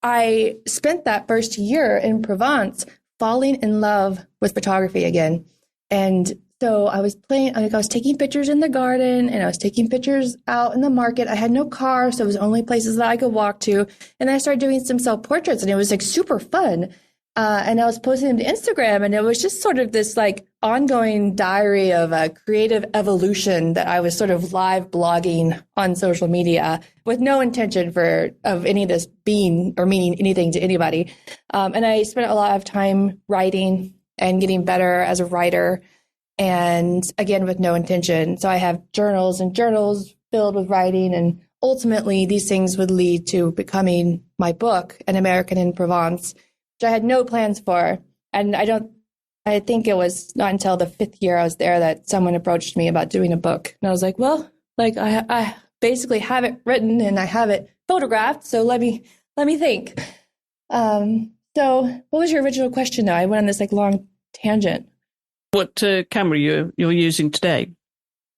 I spent that first year in Provence falling in love with photography again. And so I was I was taking pictures in the garden and I was taking pictures out in the market. I had no car, so it was only places that I could walk to. And I started doing some self-portraits and it was super fun. And I was posting them to Instagram and it was just sort of this ongoing diary of a creative evolution that I was sort of live blogging on social media with no intention of any of this being or meaning anything to anybody. And I spent a lot of time writing and getting better as a writer. And again, with no intention. So I have journals and journals filled with writing. And ultimately, these things would lead to becoming my book, An American in Provence, which I had no plans for. And I think it was not until the 5th year I was there that someone approached me about doing a book. And I was like, well, I basically have it written and I have it photographed. So let me think. So what was your original question though? I went on this like long tangent. What camera you're using today?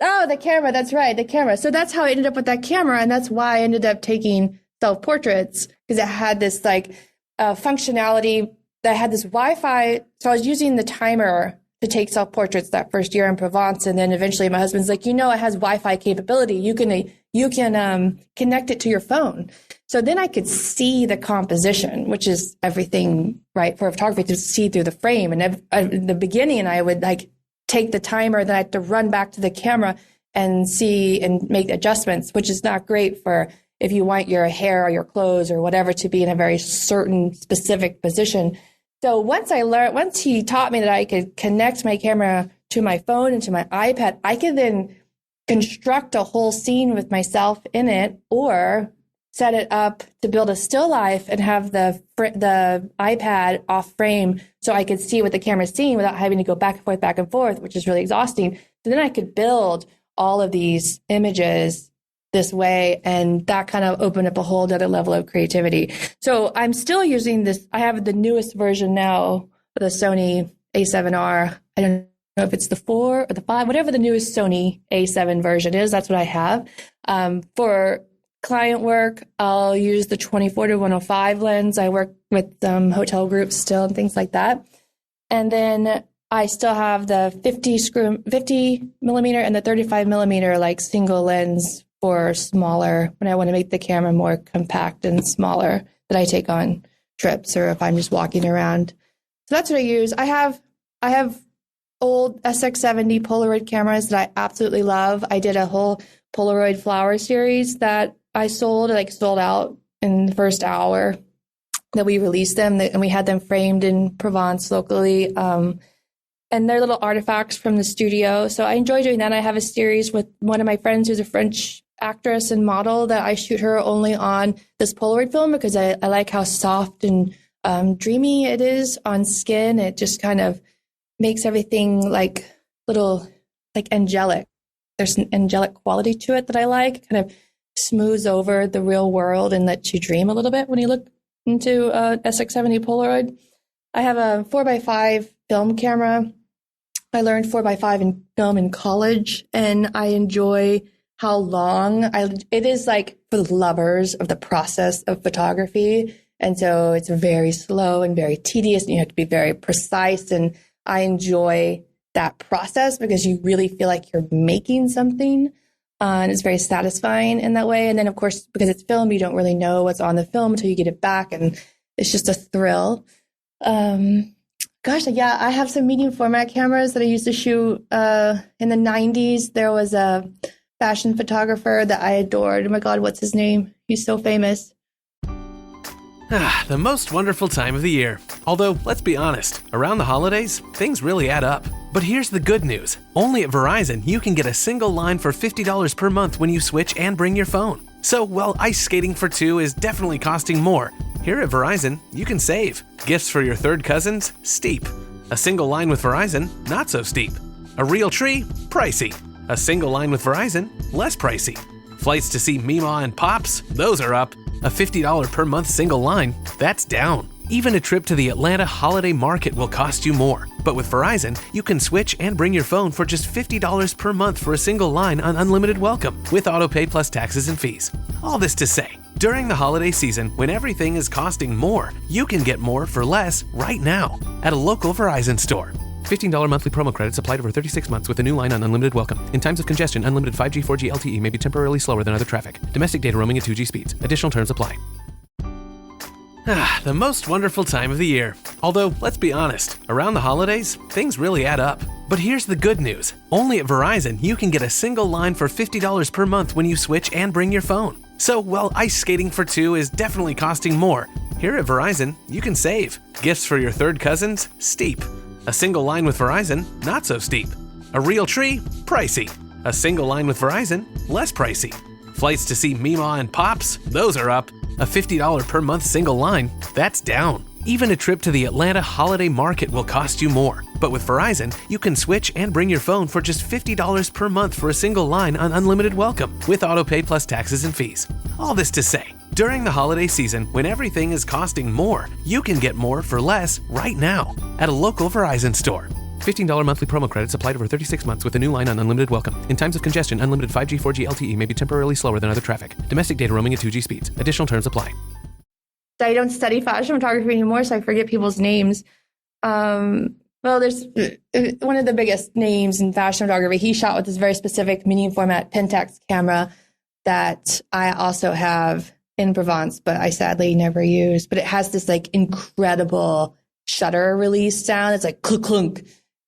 Oh, the camera. That's right. The camera. So that's how I ended up with that camera. And that's why I ended up taking self-portraits, because it had this like functionality that had this Wi-Fi. So I was using the timer to take self-portraits that first year in Provence. And then eventually my husband's like, it has Wi-Fi capability. You can connect it to your phone. So then I could see the composition, which is everything, right, for photography, to see through the frame. And in the beginning, I would like take the timer, then I had to run back to the camera and see and make adjustments, which is not great for if you want your hair or your clothes or whatever to be in a very certain specific position. So once he taught me that I could connect my camera to my phone and to my iPad, I could then construct a whole scene with myself in it, or set it up to build a still life and have the iPad off frame so I could see what the camera's seeing without having to go back and forth, which is really exhausting. So then I could build all of these images this way, and that kind of opened up a whole other level of creativity. So I'm still using this. I have the newest version now, the Sony A7R. I don't know if it's the 4 or the 5, whatever the newest Sony A7 version is, that's what I have. For client work, I'll use the 24-105 lens. I work with hotel groups still and things like that. And then I still have the 50 millimeter and the 35 millimeter like single lens for smaller, when I want to make the camera more compact and smaller, that I take on trips or if I'm just walking around. So that's what I use. I have old SX70 Polaroid cameras that I absolutely love. I did a whole Polaroid flower series that I sold out in the first hour that we released them, and we had them framed in Provence locally. And they're little artifacts from the studio. So I enjoy doing that. I have a series with one of my friends who's a French actress and model that I shoot her only on this Polaroid film because I like how soft and dreamy it is on skin. It just kind of makes everything like little, like angelic. There's an angelic quality to it that I like. Kind of smooths over the real world and lets you dream a little bit when you look into SX70 Polaroid. I have a 4x5 film camera. I learned 4x5 in film in college, and I enjoy how long it is, like for the lovers of the process of photography. And so it's very slow and very tedious, and you have to be very precise. And I enjoy that process because you really feel like you're making something. And it's very satisfying in that way. And then, of course, because it's film, you don't really know what's on the film until you get it back. And it's just a thrill. I have some medium format cameras that I used to shoot in the 90s. There was a fashion photographer that I adored. Oh, my God, what's his name? He's so famous. The most wonderful time of the year. Although, let's be honest, around the holidays, things really add up. But here's the good news. Only at Verizon, you can get a single line for $50 per month when you switch and bring your phone. So while ice skating for two is definitely costing more, here at Verizon, you can save. Gifts for your third cousins? Steep. A single line with Verizon? Not so steep. A real tree? Pricey. A single line with Verizon? Less pricey. Flights to see Mima and Pops? Those are up. A $50 per month single line? That's down. Even a trip to the Atlanta Holiday Market will cost you more. But with Verizon, you can switch and bring your phone for just $50 per month for a single line on unlimited welcome, with autopay plus taxes and fees. All this to say, during the holiday season, when everything is costing more, you can get more for less right now at a local Verizon store. $15 monthly promo credits applied over 36 months with a new line on unlimited welcome. In times of congestion, unlimited 5G, 4G LTE may be temporarily slower than other traffic. Domestic data roaming at 2G speeds. Additional terms apply. The most wonderful time of the year. Although, let's be honest, around the holidays, things really add up. But here's the good news. Only at Verizon, you can get a single line for $50 per month when you switch and bring your phone. So while ice skating for two is definitely costing more, here at Verizon, you can save. Gifts for your third cousins? Steep. A single line with Verizon? Not so steep. A real tree? Pricey. A single line with Verizon? Less pricey. Flights to see Mima and Pops? Those are up. A $50 per month single line? That's down. Even a trip to the Atlanta Holiday Market will cost you more. But with Verizon, you can switch and bring your phone for just $50 per month for a single line on unlimited welcome with autopay plus taxes and fees. All this to say, during the holiday season, when everything is costing more, you can get more for less right now at a local Verizon store. $15 monthly promo credits applied over 36 months with a new line on unlimited welcome. In times of congestion, unlimited 5G, 4G LTE may be temporarily slower than other traffic. Domestic data roaming at 2G speeds. Additional terms apply. I don't study fashion photography anymore, so I forget people's names. Well, there's one of the biggest names in fashion photography. He shot with this very specific medium format Pentax camera that I also have in Provence, but I sadly never use. But it has this like incredible shutter release sound. It's like clunk, clunk,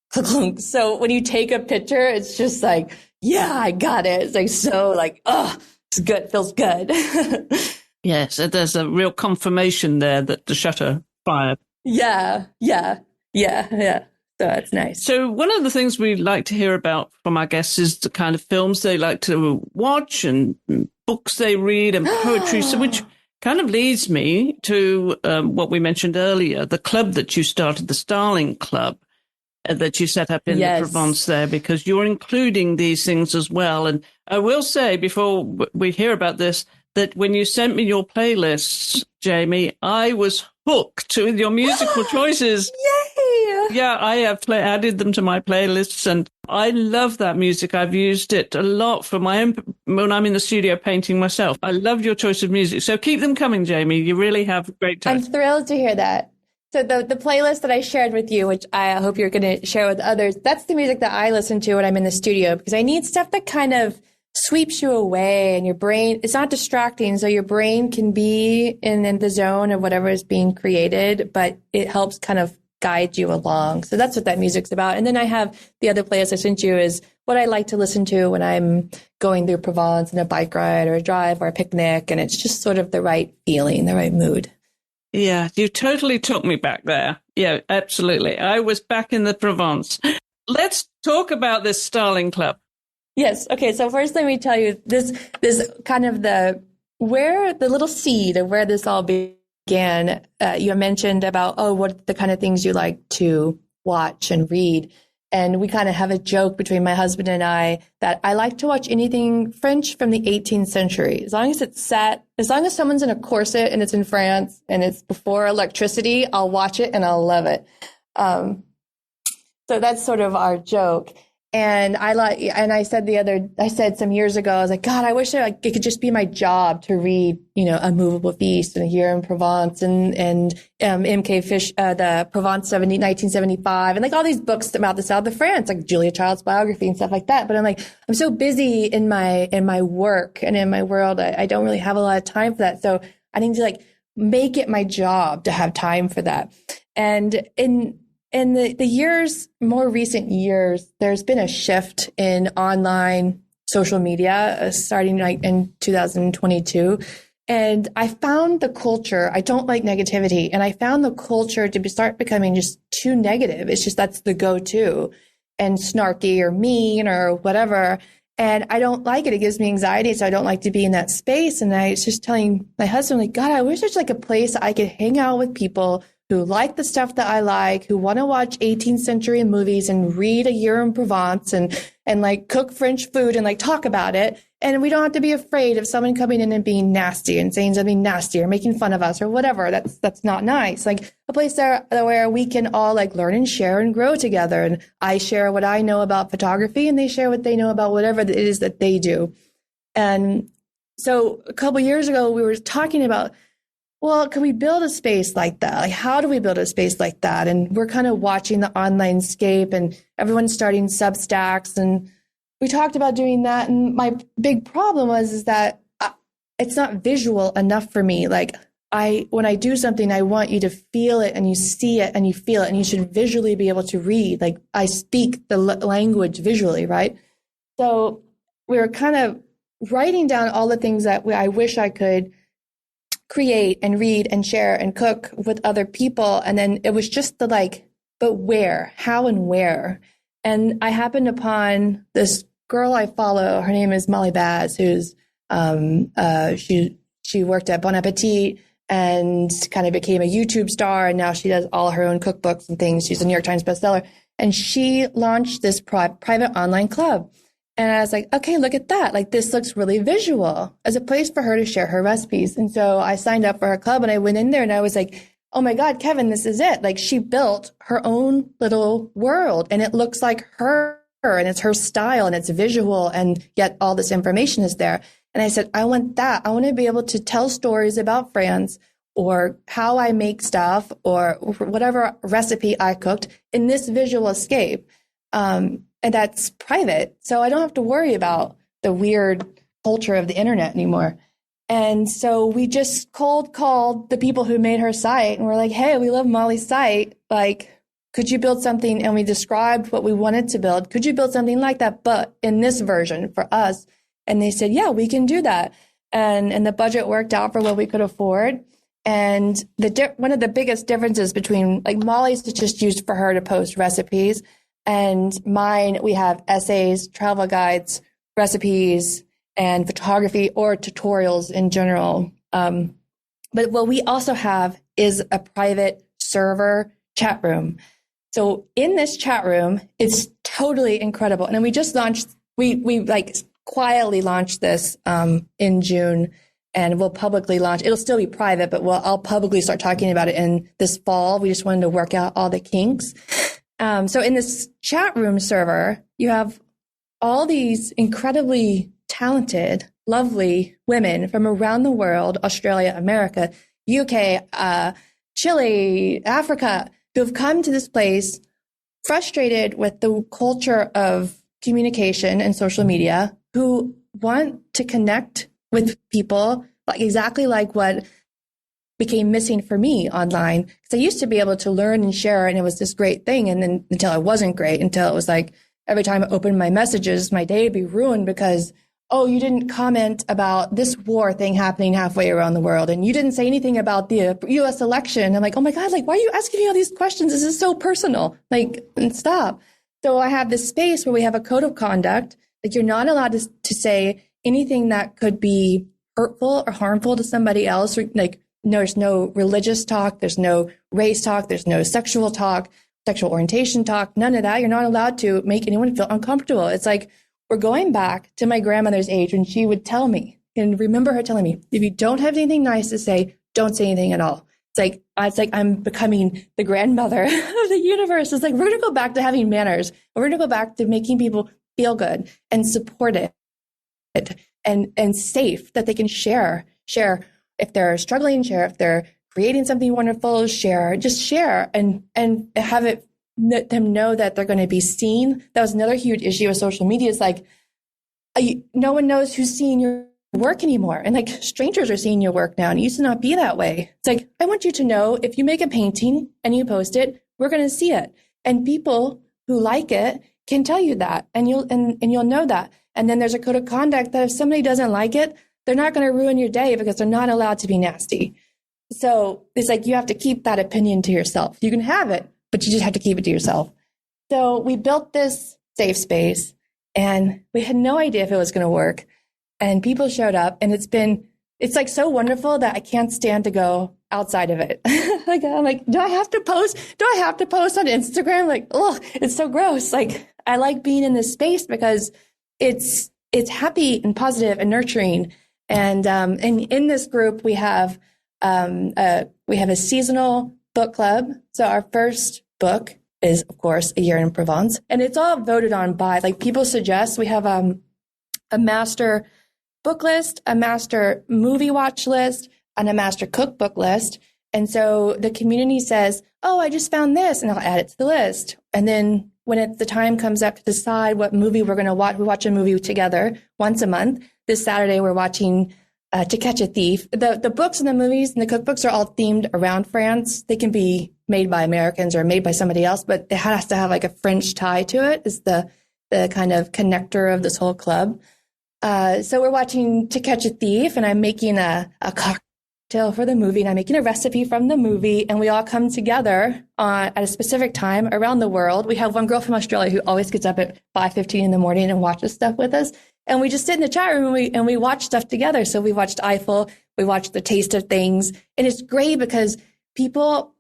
clunk, clunk. So when you take a picture, it's just like, yeah, I got it. It's like so like, oh, it's good, feels good. Yes, there's a real confirmation there that the shutter fired. Yeah. So that's nice. So one of the things we like to hear about from our guests is the kind of films they like to watch and books they read and poetry, so which kind of leads me to what we mentioned earlier, the club that you started, the Starling Club, that you set up in the Provence there, because you're including these things as well. And I will say, before we hear about this, that when you sent me your playlists, Jamie, I was hooked to your musical choices. Yay! Yeah, I have added them to my playlists, and I love that music. I've used it a lot for my own, when I'm in the studio painting myself. I love your choice of music. So keep them coming, Jamie. You really have a great time. I'm thrilled to hear that. So the playlist that I shared with you, which I hope you're going to share with others, that's the music that I listen to when I'm in the studio, because I need stuff that kind of sweeps you away, and your brain, it's not distracting. So your brain can be in the zone of whatever is being created, but it helps kind of guide you along. So that's what that music's about. And then I have the other playlist I sent you is what I like to listen to when I'm going through Provence on a bike ride or a drive or a picnic. And it's just sort of the right feeling, the right mood. Yeah, you totally took me back there. Yeah, absolutely. I was back in the Provence. Let's talk about this Starling Club. Yes. Okay. So first, let me tell you this kind of the little seed of where this all began. You mentioned about, what the kind of things you like to watch and read. And we kind of have a joke between my husband and I that I like to watch anything French from the 18th century. As long as it's set, as long as someone's in a corset and it's in France and it's before electricity, I'll watch it and I'll love it. So that's sort of our joke. And I said some years ago, I was like, God, I wish it could just be my job to read, A Movable Feast and A Year in Provence and M.K. Fish, the Provence 1975, and like all these books about the south of France, like Julia Child's biography and stuff like that. But I'm like, I'm so busy in my work and in my world, I don't really have a lot of time for that. So I need to make it my job to have time for that. And in the more recent years, there's been a shift in online social media starting in 2022. And I found the culture, I don't like negativity, and I found the culture to start becoming just too negative. It's just that's the go-to, and snarky or mean or whatever. And I don't like it. It gives me anxiety. So I don't like to be in that space. And I was just telling my husband, God, I wish there's a place I could hang out with people who like the stuff that I like, who want to watch 18th century movies and read A Year in Provence and cook French food and talk about it. And we don't have to be afraid of someone coming in and being nasty and saying something nasty or making fun of us or whatever. That's not nice. A place there where we can all learn and share and grow together. And I share what I know about photography and they share what they know about whatever it is that they do. And so a couple of years ago, we were talking about, well, can we build a space like that? How do we build a space like that? And we're kind of watching the online scape and everyone's starting Substacks. And we talked about doing that. And my big problem is that it's not visual enough for me. When I do something, I want you to feel it and you see it and you feel it and you should visually be able to read. I speak the language visually, right? So we were kind of writing down all the things that I wish I could create and read and share and cook with other people. And then it was just but where, how and where. And I happened upon this girl I follow. Her name is Molly Baz, who's, she worked at Bon Appetit and kind of became a YouTube star. And now she does all her own cookbooks and things. She's a New York Times bestseller. And she launched this private online club. And I was like, okay, look at that. Like, this looks really visual as a place for her to share her recipes. And so I signed up for her club and I went in there and I was like, oh my God, Kevin, this is it. Like, she built her own little world and it looks like her and it's her style and it's visual, and yet all this information is there. And I said, I want that. I want to be able to tell stories about France or how I make stuff or whatever recipe I cooked in this visual escape. And that's private. So I don't have to worry about the weird culture of the internet anymore. And so we just cold called the people who made her site and we're like, hey, we love Molly's site. Like, could you build something? And we described what we wanted to build. Could you build something like that, but in this version for us? And they said, yeah, we can do that. And the budget worked out for what we could afford. And one of the biggest differences between, like, Molly's is just used for her to post recipes, and mine, we have essays, travel guides, recipes, and photography or tutorials in general. But what we also have is a private server chat room. So in this chat room, it's totally incredible. And then we just launched, we like quietly launched this in June, and we'll publicly launch. It'll still be private, but I'll publicly start talking about it in this fall. We just wanted to work out all the kinks. So in this chat room server, you have all these incredibly talented, lovely women from around the world, Australia, America, UK, Chile, Africa, who have come to this place frustrated with the culture of communication and social media, who want to connect with people exactly like what became missing for me online. Because I used to be able to learn and share, and it was this great thing. And then until it wasn't great, until it was like every time I opened my messages, my day would be ruined because, oh, you didn't comment about this war thing happening halfway around the world. And you didn't say anything about the US election. I'm like, oh my God, like, why are you asking me all these questions? This is so personal. Like, stop. So I have this space where we have a code of conduct. Like, you're not allowed to say anything that could be hurtful or harmful to somebody else. Or, like, there's no religious talk. There's no race talk. There's no sexual talk, sexual orientation talk, none of that. You're not allowed to make anyone feel uncomfortable. It's like, we're going back to my grandmother's age when she would tell me, and remember her telling me, if you don't have anything nice to say, don't say anything at all. It's like I'm becoming the grandmother of the universe. It's like, we're going to go back to having manners. We're going to go back to making people feel good and supported and safe, that they can share if they're struggling, share if they're creating something wonderful, share and have it, let them know that they're going to be seen. That was another huge issue with social media. It's like, no one knows who's seeing your work anymore. And like, strangers are seeing your work now, and it used to not be that way. It's like, I want you to know, if you make a painting and you post it, we're going to see it. And people who like it can tell you that, and you'll know that. And then there's a code of conduct that if somebody doesn't like it, they're not going to ruin your day because they're not allowed to be nasty. So it's like, you have to keep that opinion to yourself. You can have it, but you just have to keep it to yourself. So we built this safe space, and we had no idea if it was going to work. And people showed up, and it's like so wonderful that I can't stand to go outside of it. Like, I'm like, do I have to post on Instagram? Like, oh, it's so gross. Like, I like being in this space because it's happy and positive and nurturing. And in this group, we have a seasonal book club. So our first book is, of course, A Year in Provence, and it's all voted on by, like, people suggest. We have a master book list, a master movie watch list, and a master cookbook list. And so the community says, oh, I just found this, and I'll add it to the list. And then when the time comes up to decide what movie we're going to watch, we watch a movie together once a month. This Saturday, we're watching To Catch a Thief. The books and the movies and the cookbooks are all themed around France. They can be made by Americans or made by somebody else, but it has to have like a French tie to it, is the kind of connector of this whole club. So we're watching To Catch a Thief, and I'm making a cocktail for the movie, and I'm making a recipe from the movie, and we all come together at a specific time around the world. We have one girl from Australia who always gets up at 5:15 in the morning and watches stuff with us. And we just sit in the chat room and we watch stuff together. So we watched Eiffel, we watched The Taste of Things. And it's great because people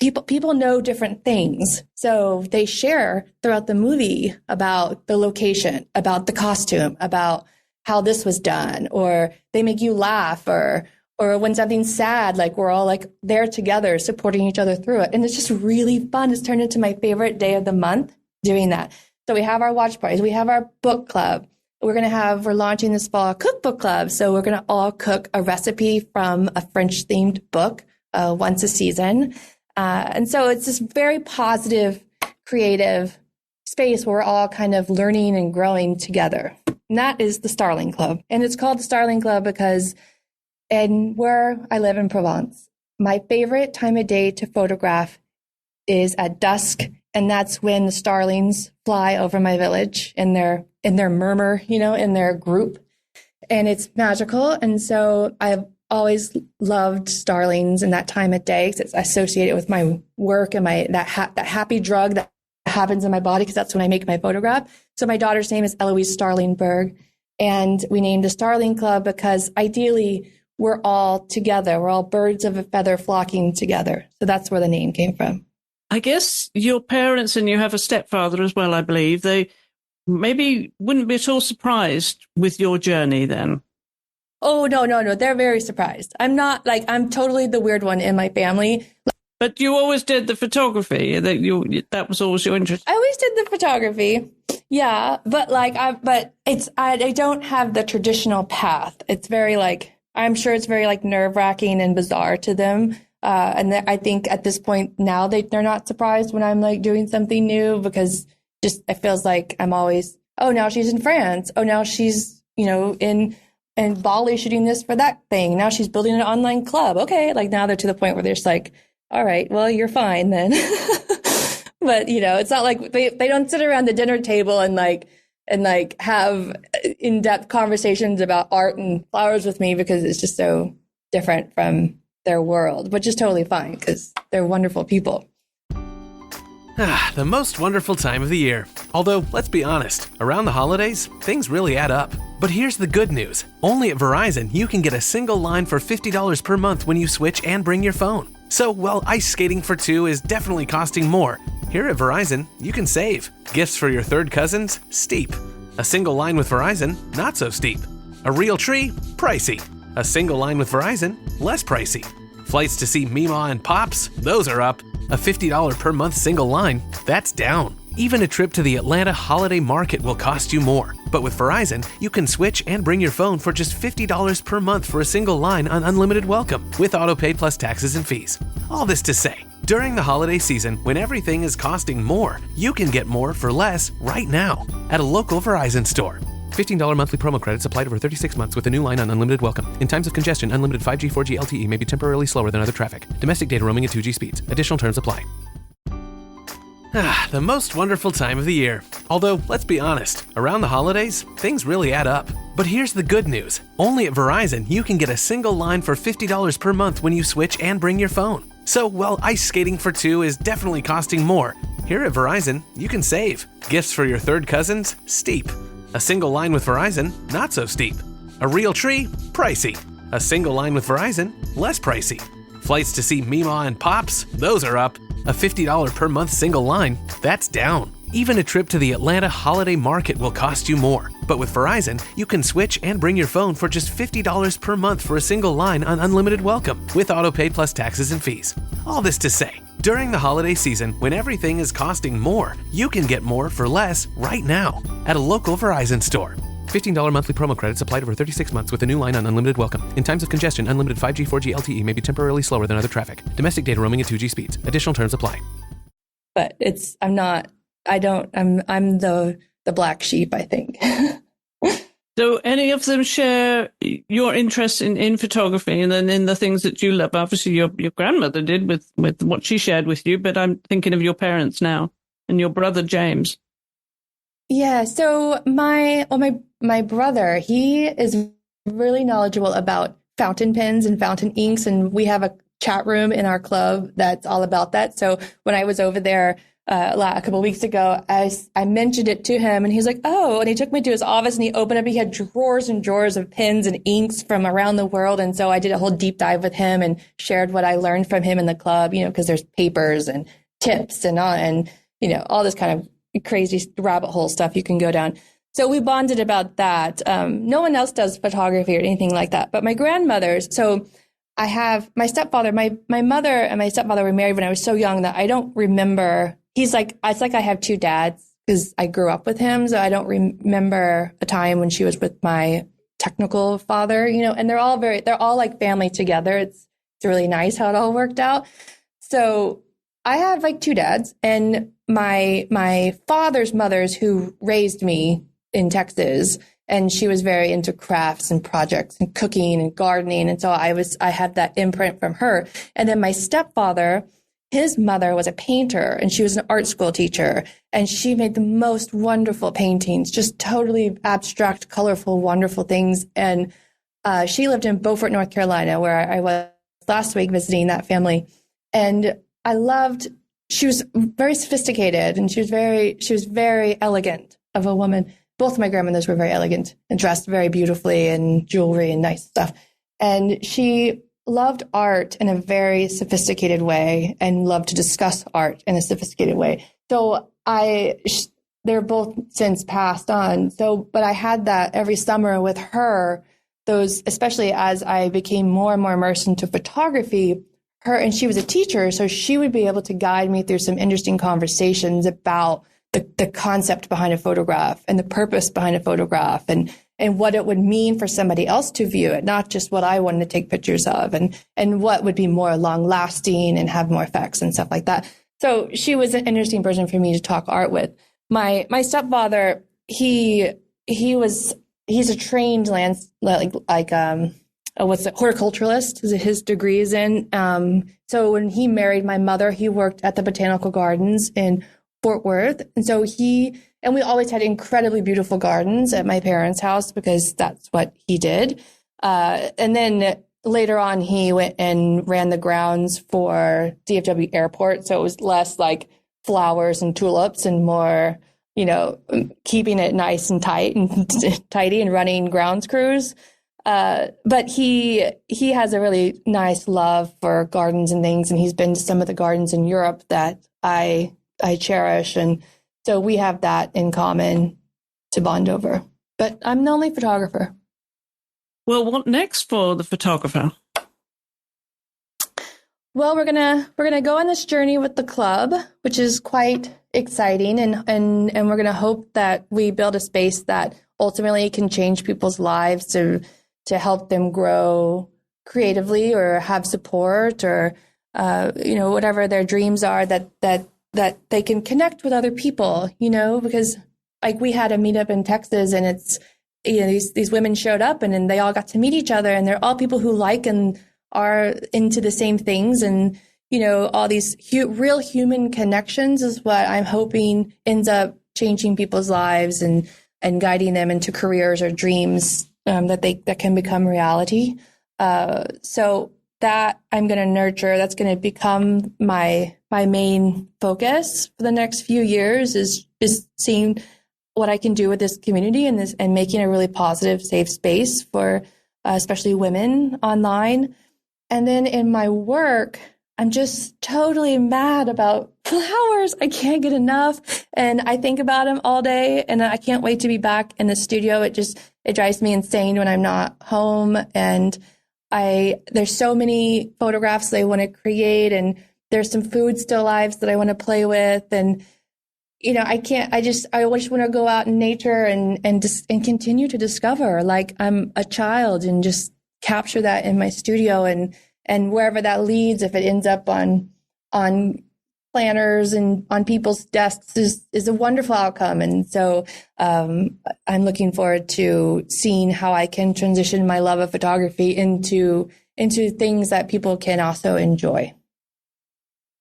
know different things. So they share throughout the movie about the location, about the costume, about how this was done, or they make you laugh, or when something's sad, like we're all like there together supporting each other through it. And it's just really fun. It's turned into my favorite day of the month doing that. So we have our watch parties, we have our book club. We're launching this fall a cookbook club. So we're going to all cook a recipe from a French themed book once a season. And so it's this very positive, creative space where we're all kind of learning and growing together. And that is the Starling Club. And it's called the Starling Club because where I live in Provence, my favorite time of day to photograph is at dusk. And that's when the starlings fly over my village in their murmur, in their group. And it's magical. And so I've always loved starlings in that time of day because it's associated with my work and that happy drug that happens in my body because that's when I make my photograph. So my daughter's name is Eloise Starlingberg. And we named the Starling Club because ideally we're all together. We're all birds of a feather flocking together. So that's where the name came from. I guess your parents, and you have a stepfather as well, I believe, they maybe wouldn't be at all surprised with your journey then. Oh, no. They're very surprised. I'm totally the weird one in my family. But you always did the photography. That was always your interest. I always did the photography. Yeah. But I don't have the traditional path. It's very I'm sure it's very nerve-wracking and bizarre to them. And I think at this point now they're not surprised when I'm doing something new because just it feels like I'm always, oh, now she's in France. Oh, now she's, in Bali shooting this for that thing. Now she's building an online club. Okay. Now they're to the point where they're just all right, well, you're fine then. But, it's not like they don't sit around the dinner table and have in-depth conversations about art and flowers with me because it's just so different from their world, which is totally fine because they're wonderful people. The most wonderful time of the year. Although, let's be honest, around the holidays, things really add up. But here's the good news. Only at Verizon, you can get a single line for $50 per month when you switch and bring your phone. So while ice skating for two is definitely costing more, here at Verizon, you can save. Gifts for your third cousins? Steep. A single line with Verizon? Not so steep. A real tree? Pricey. A single line with Verizon? Less pricey. Flights to see Mima and Pops? Those are up. A $50 per month single line? That's down. Even a trip to the Atlanta holiday market will cost you more. But with Verizon, you can switch and bring your phone for just $50 per month for a single line on unlimited welcome with autopay plus taxes and fees. All this to say, during the holiday season, when everything is costing more, you can get more for less right now at a local Verizon store. $15 monthly promo credits applied over 36 months with a new line on unlimited welcome. In times of congestion, unlimited 5G, 4G LTE may be temporarily slower than other traffic. Domestic data roaming at 2G speeds. Additional terms apply. The most wonderful time of the year. Although, let's be honest, around the holidays, things really add up. But here's the good news. Only at Verizon, you can get a single line for $50 per month when you switch and bring your phone. So while ice skating for two is definitely costing more, here at Verizon, you can save. Gifts for your third cousins? Steep. A single line with Verizon? Not so steep. A real tree? Pricey. A single line with Verizon? Less pricey. Flights to see Mima and Pops? Those are up. A $50 per month single line? That's down. Even a trip to the Atlanta holiday market will cost you more. But with Verizon, you can switch and bring your phone for just $50 per month for a single line on unlimited welcome with autopay plus taxes and fees. All this to say, during the holiday season, when everything is costing more, you can get more for less right now at a local Verizon store. $15 monthly promo credits applied over 36 months with a new line on unlimited welcome. In times of congestion, unlimited 5G, 4G LTE may be temporarily slower than other traffic. Domestic data roaming at 2G speeds. Additional terms apply. But I'm the black sheep, I think. Do any of them share your interest in photography and then in the things that you love? Obviously, your grandmother did with what she shared with you, but I'm thinking of your parents now and your brother, James. Yeah, so my brother, he is really knowledgeable about fountain pens and fountain inks, and we have a chat room in our club that's all about that. So when I was over there a couple of weeks ago, I mentioned it to him and he's like, oh, and he took me to his office and he opened up, he had drawers and drawers of pens and inks from around the world. And so I did a whole deep dive with him and shared what I learned from him in the club, because there's papers and tips and all this kind of crazy rabbit hole stuff you can go down. So we bonded about that. No one else does photography or anything like that, but my grandmothers. So I have my stepfather, my mother and my stepfather were married when I was so young that I don't remember. It's like I have two dads because I grew up with him. So I don't remember a time when she was with my technical father, and they're all like family together. It's really nice how it all worked out. So I have like two dads, and my father's mothers who raised me in Texas, and she was very into crafts and projects and cooking and gardening. And so I had that imprint from her. And then my stepfather, his mother was a painter and she was an art school teacher, and she made the most wonderful paintings, just totally abstract, colorful, wonderful things. And she lived in Beaufort, North Carolina, where I was last week visiting that family. And she was very sophisticated and she was very elegant of a woman. Both of my grandmothers were very elegant and dressed very beautifully and jewelry and nice stuff. And she loved art in a very sophisticated way and loved to discuss art in a sophisticated way. So they're both since passed on. But I had that every summer with her, especially as I became more and more immersed into photography, and she was a teacher, so she would be able to guide me through some interesting conversations about the concept behind a photograph and the purpose behind a photograph and what it would mean for somebody else to view it, not just what I wanted to take pictures of, and what would be more long lasting and have more effects and stuff like that. So she was an interesting person for me to talk art with. My stepfather, he's a trained horticulturalist is his degrees in. So when he married my mother, he worked at the Botanical Gardens in Fort Worth. And so we always had incredibly beautiful gardens at my parents' house because that's what he did. And then later on, he went and ran the grounds for DFW Airport. So it was less like flowers and tulips and more, keeping it nice and tight and tidy and running grounds crews. But he has a really nice love for gardens and things. And he's been to some of the gardens in Europe that I cherish. And so we have that in common to bond over. But I'm the only photographer. Well, what next for the photographer? Well, we're gonna go on this journey with the club, which is quite exciting, and we're gonna hope that we build a space that ultimately can change people's lives to help them grow creatively or have support or whatever their dreams are, that they can connect with other people, because like we had a meetup in Texas, and it's, these women showed up and they all got to meet each other, and they're all people who like and are into the same things. And, all these real human connections is what I'm hoping ends up changing people's lives and guiding them into careers or dreams that can become reality. So that I'm going to nurture. That's going to become my main focus for the next few years is seeing what I can do with this community and making a really positive, safe space for especially women online. And then in my work, I'm just totally mad about flowers. I can't get enough. And I think about them all day, and I can't wait to be back in the studio. It drives me insane when I'm not home. And there's so many photographs that I want to create, and there's some food still lives that I want to play with. And, I just want to go out in nature and continue to discover like I'm a child and just capture that in my studio and wherever that leads, if it ends up on planners and on people's desks is a wonderful outcome. And so I'm looking forward to seeing how I can transition my love of photography into things that people can also enjoy.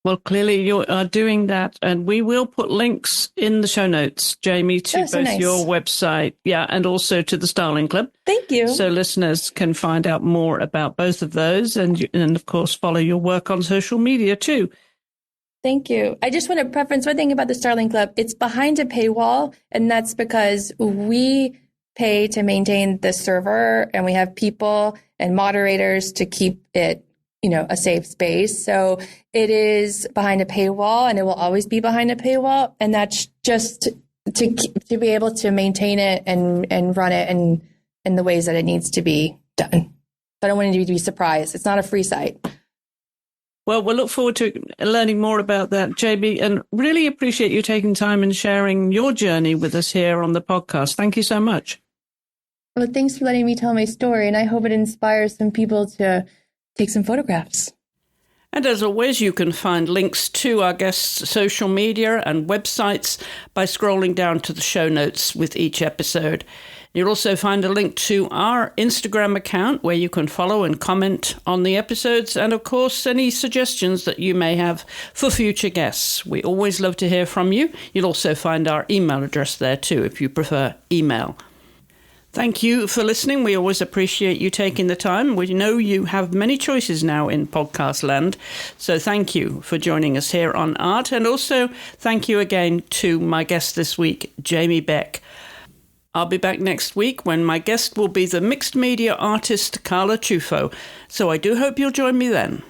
Well, clearly you are doing that, and we will put links in the show notes, Jamie, to both your website, and also to the Styling Club. Thank you. So listeners can find out more about both of those, and of course follow your work on social media too. Thank you. I just want to preference one thing about the Starling Club. It's behind a paywall, and that's because we pay to maintain the server, and we have people and moderators to keep it, a safe space. So it is behind a paywall, and it will always be behind a paywall. And that's just to be able to maintain it and run it in the ways that it needs to be done. I don't want you to be surprised. It's not a free site. Well, we'll look forward to learning more about that, Jamie, and really appreciate you taking time and sharing your journey with us here on the podcast. Thank you so much. Well, thanks for letting me tell my story, and I hope it inspires some people to take some photographs. And as always, you can find links to our guests' social media and websites by scrolling down to the show notes with each episode. You'll also find a link to our Instagram account where you can follow and comment on the episodes, and of course any suggestions that you may have for future guests. We always love to hear from you. You'll also find our email address there too if you prefer email. Thank you for listening. We always appreciate you taking the time. We know you have many choices now in podcast land, so thank you for joining us here on AART, and also thank you again to my guest this week, Jamie Beck. I'll be back next week when my guest will be the mixed media artist Carla Chufo, so I do hope you'll join me then.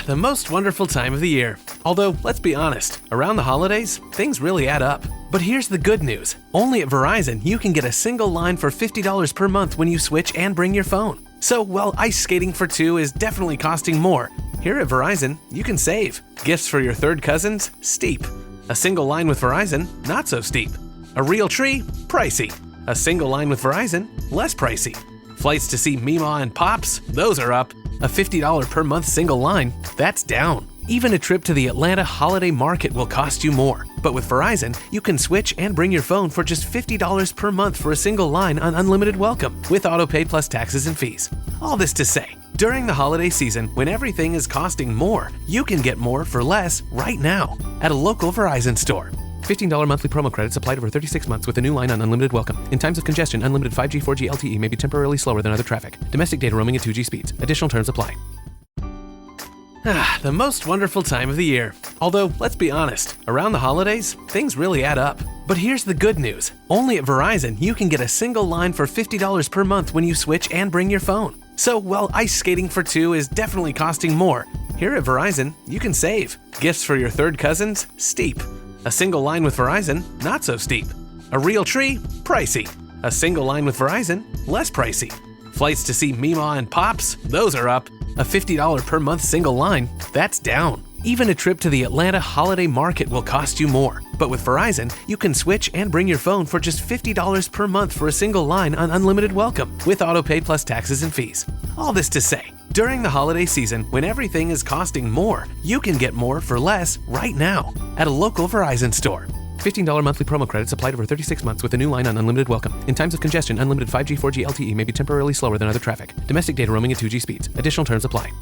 The most wonderful time of the year. Although, let's be honest, around the holidays, things really add up. But here's the good news. Only at Verizon, you can get a single line for $50 per month when you switch and bring your phone. So while ice skating for two is definitely costing more, here at Verizon, you can save. Gifts for your third cousins? Steep. A single line with Verizon? Not so steep. A real tree? Pricey. A single line with Verizon? Less pricey. Flights to see Mima and Pops? Those are up. A $50 per month single line? That's down. Even a trip to the Atlanta holiday market will cost you more. But with Verizon, you can switch and bring your phone for just $50 per month for a single line on unlimited welcome, with autopay plus taxes and fees. All this to say, during the holiday season, when everything is costing more, you can get more for less right now at a local Verizon store. $15 monthly promo credits applied over 36 months with a new line on unlimited welcome. In times of congestion, unlimited 5G, 4G LTE may be temporarily slower than other traffic. Domestic data roaming at 2G speeds. Additional terms apply. The most wonderful time of the year. Although, let's be honest, around the holidays, things really add up. But here's the good news. Only at Verizon, you can get a single line for $50 per month when you switch and bring your phone. So while ice skating for two is definitely costing more, here at Verizon, you can save. Gifts for your third cousins? Steep. A single line with Verizon? Not so steep. A real tree? Pricey. A single line with Verizon? Less pricey. Flights to see Mima and Pops? Those are up. A $50 per month single line? That's down. Even a trip to the Atlanta holiday market will cost you more. But with Verizon, you can switch and bring your phone for just $50 per month for a single line on unlimited welcome, with autopay plus taxes and fees. All this to say, during the holiday season, when everything is costing more, you can get more for less right now at a local Verizon store. $15 monthly promo credits applied over 36 months with a new line on unlimited welcome. In times of congestion, unlimited 5G, 4G LTE may be temporarily slower than other traffic. Domestic data roaming at 2G speeds. Additional terms apply.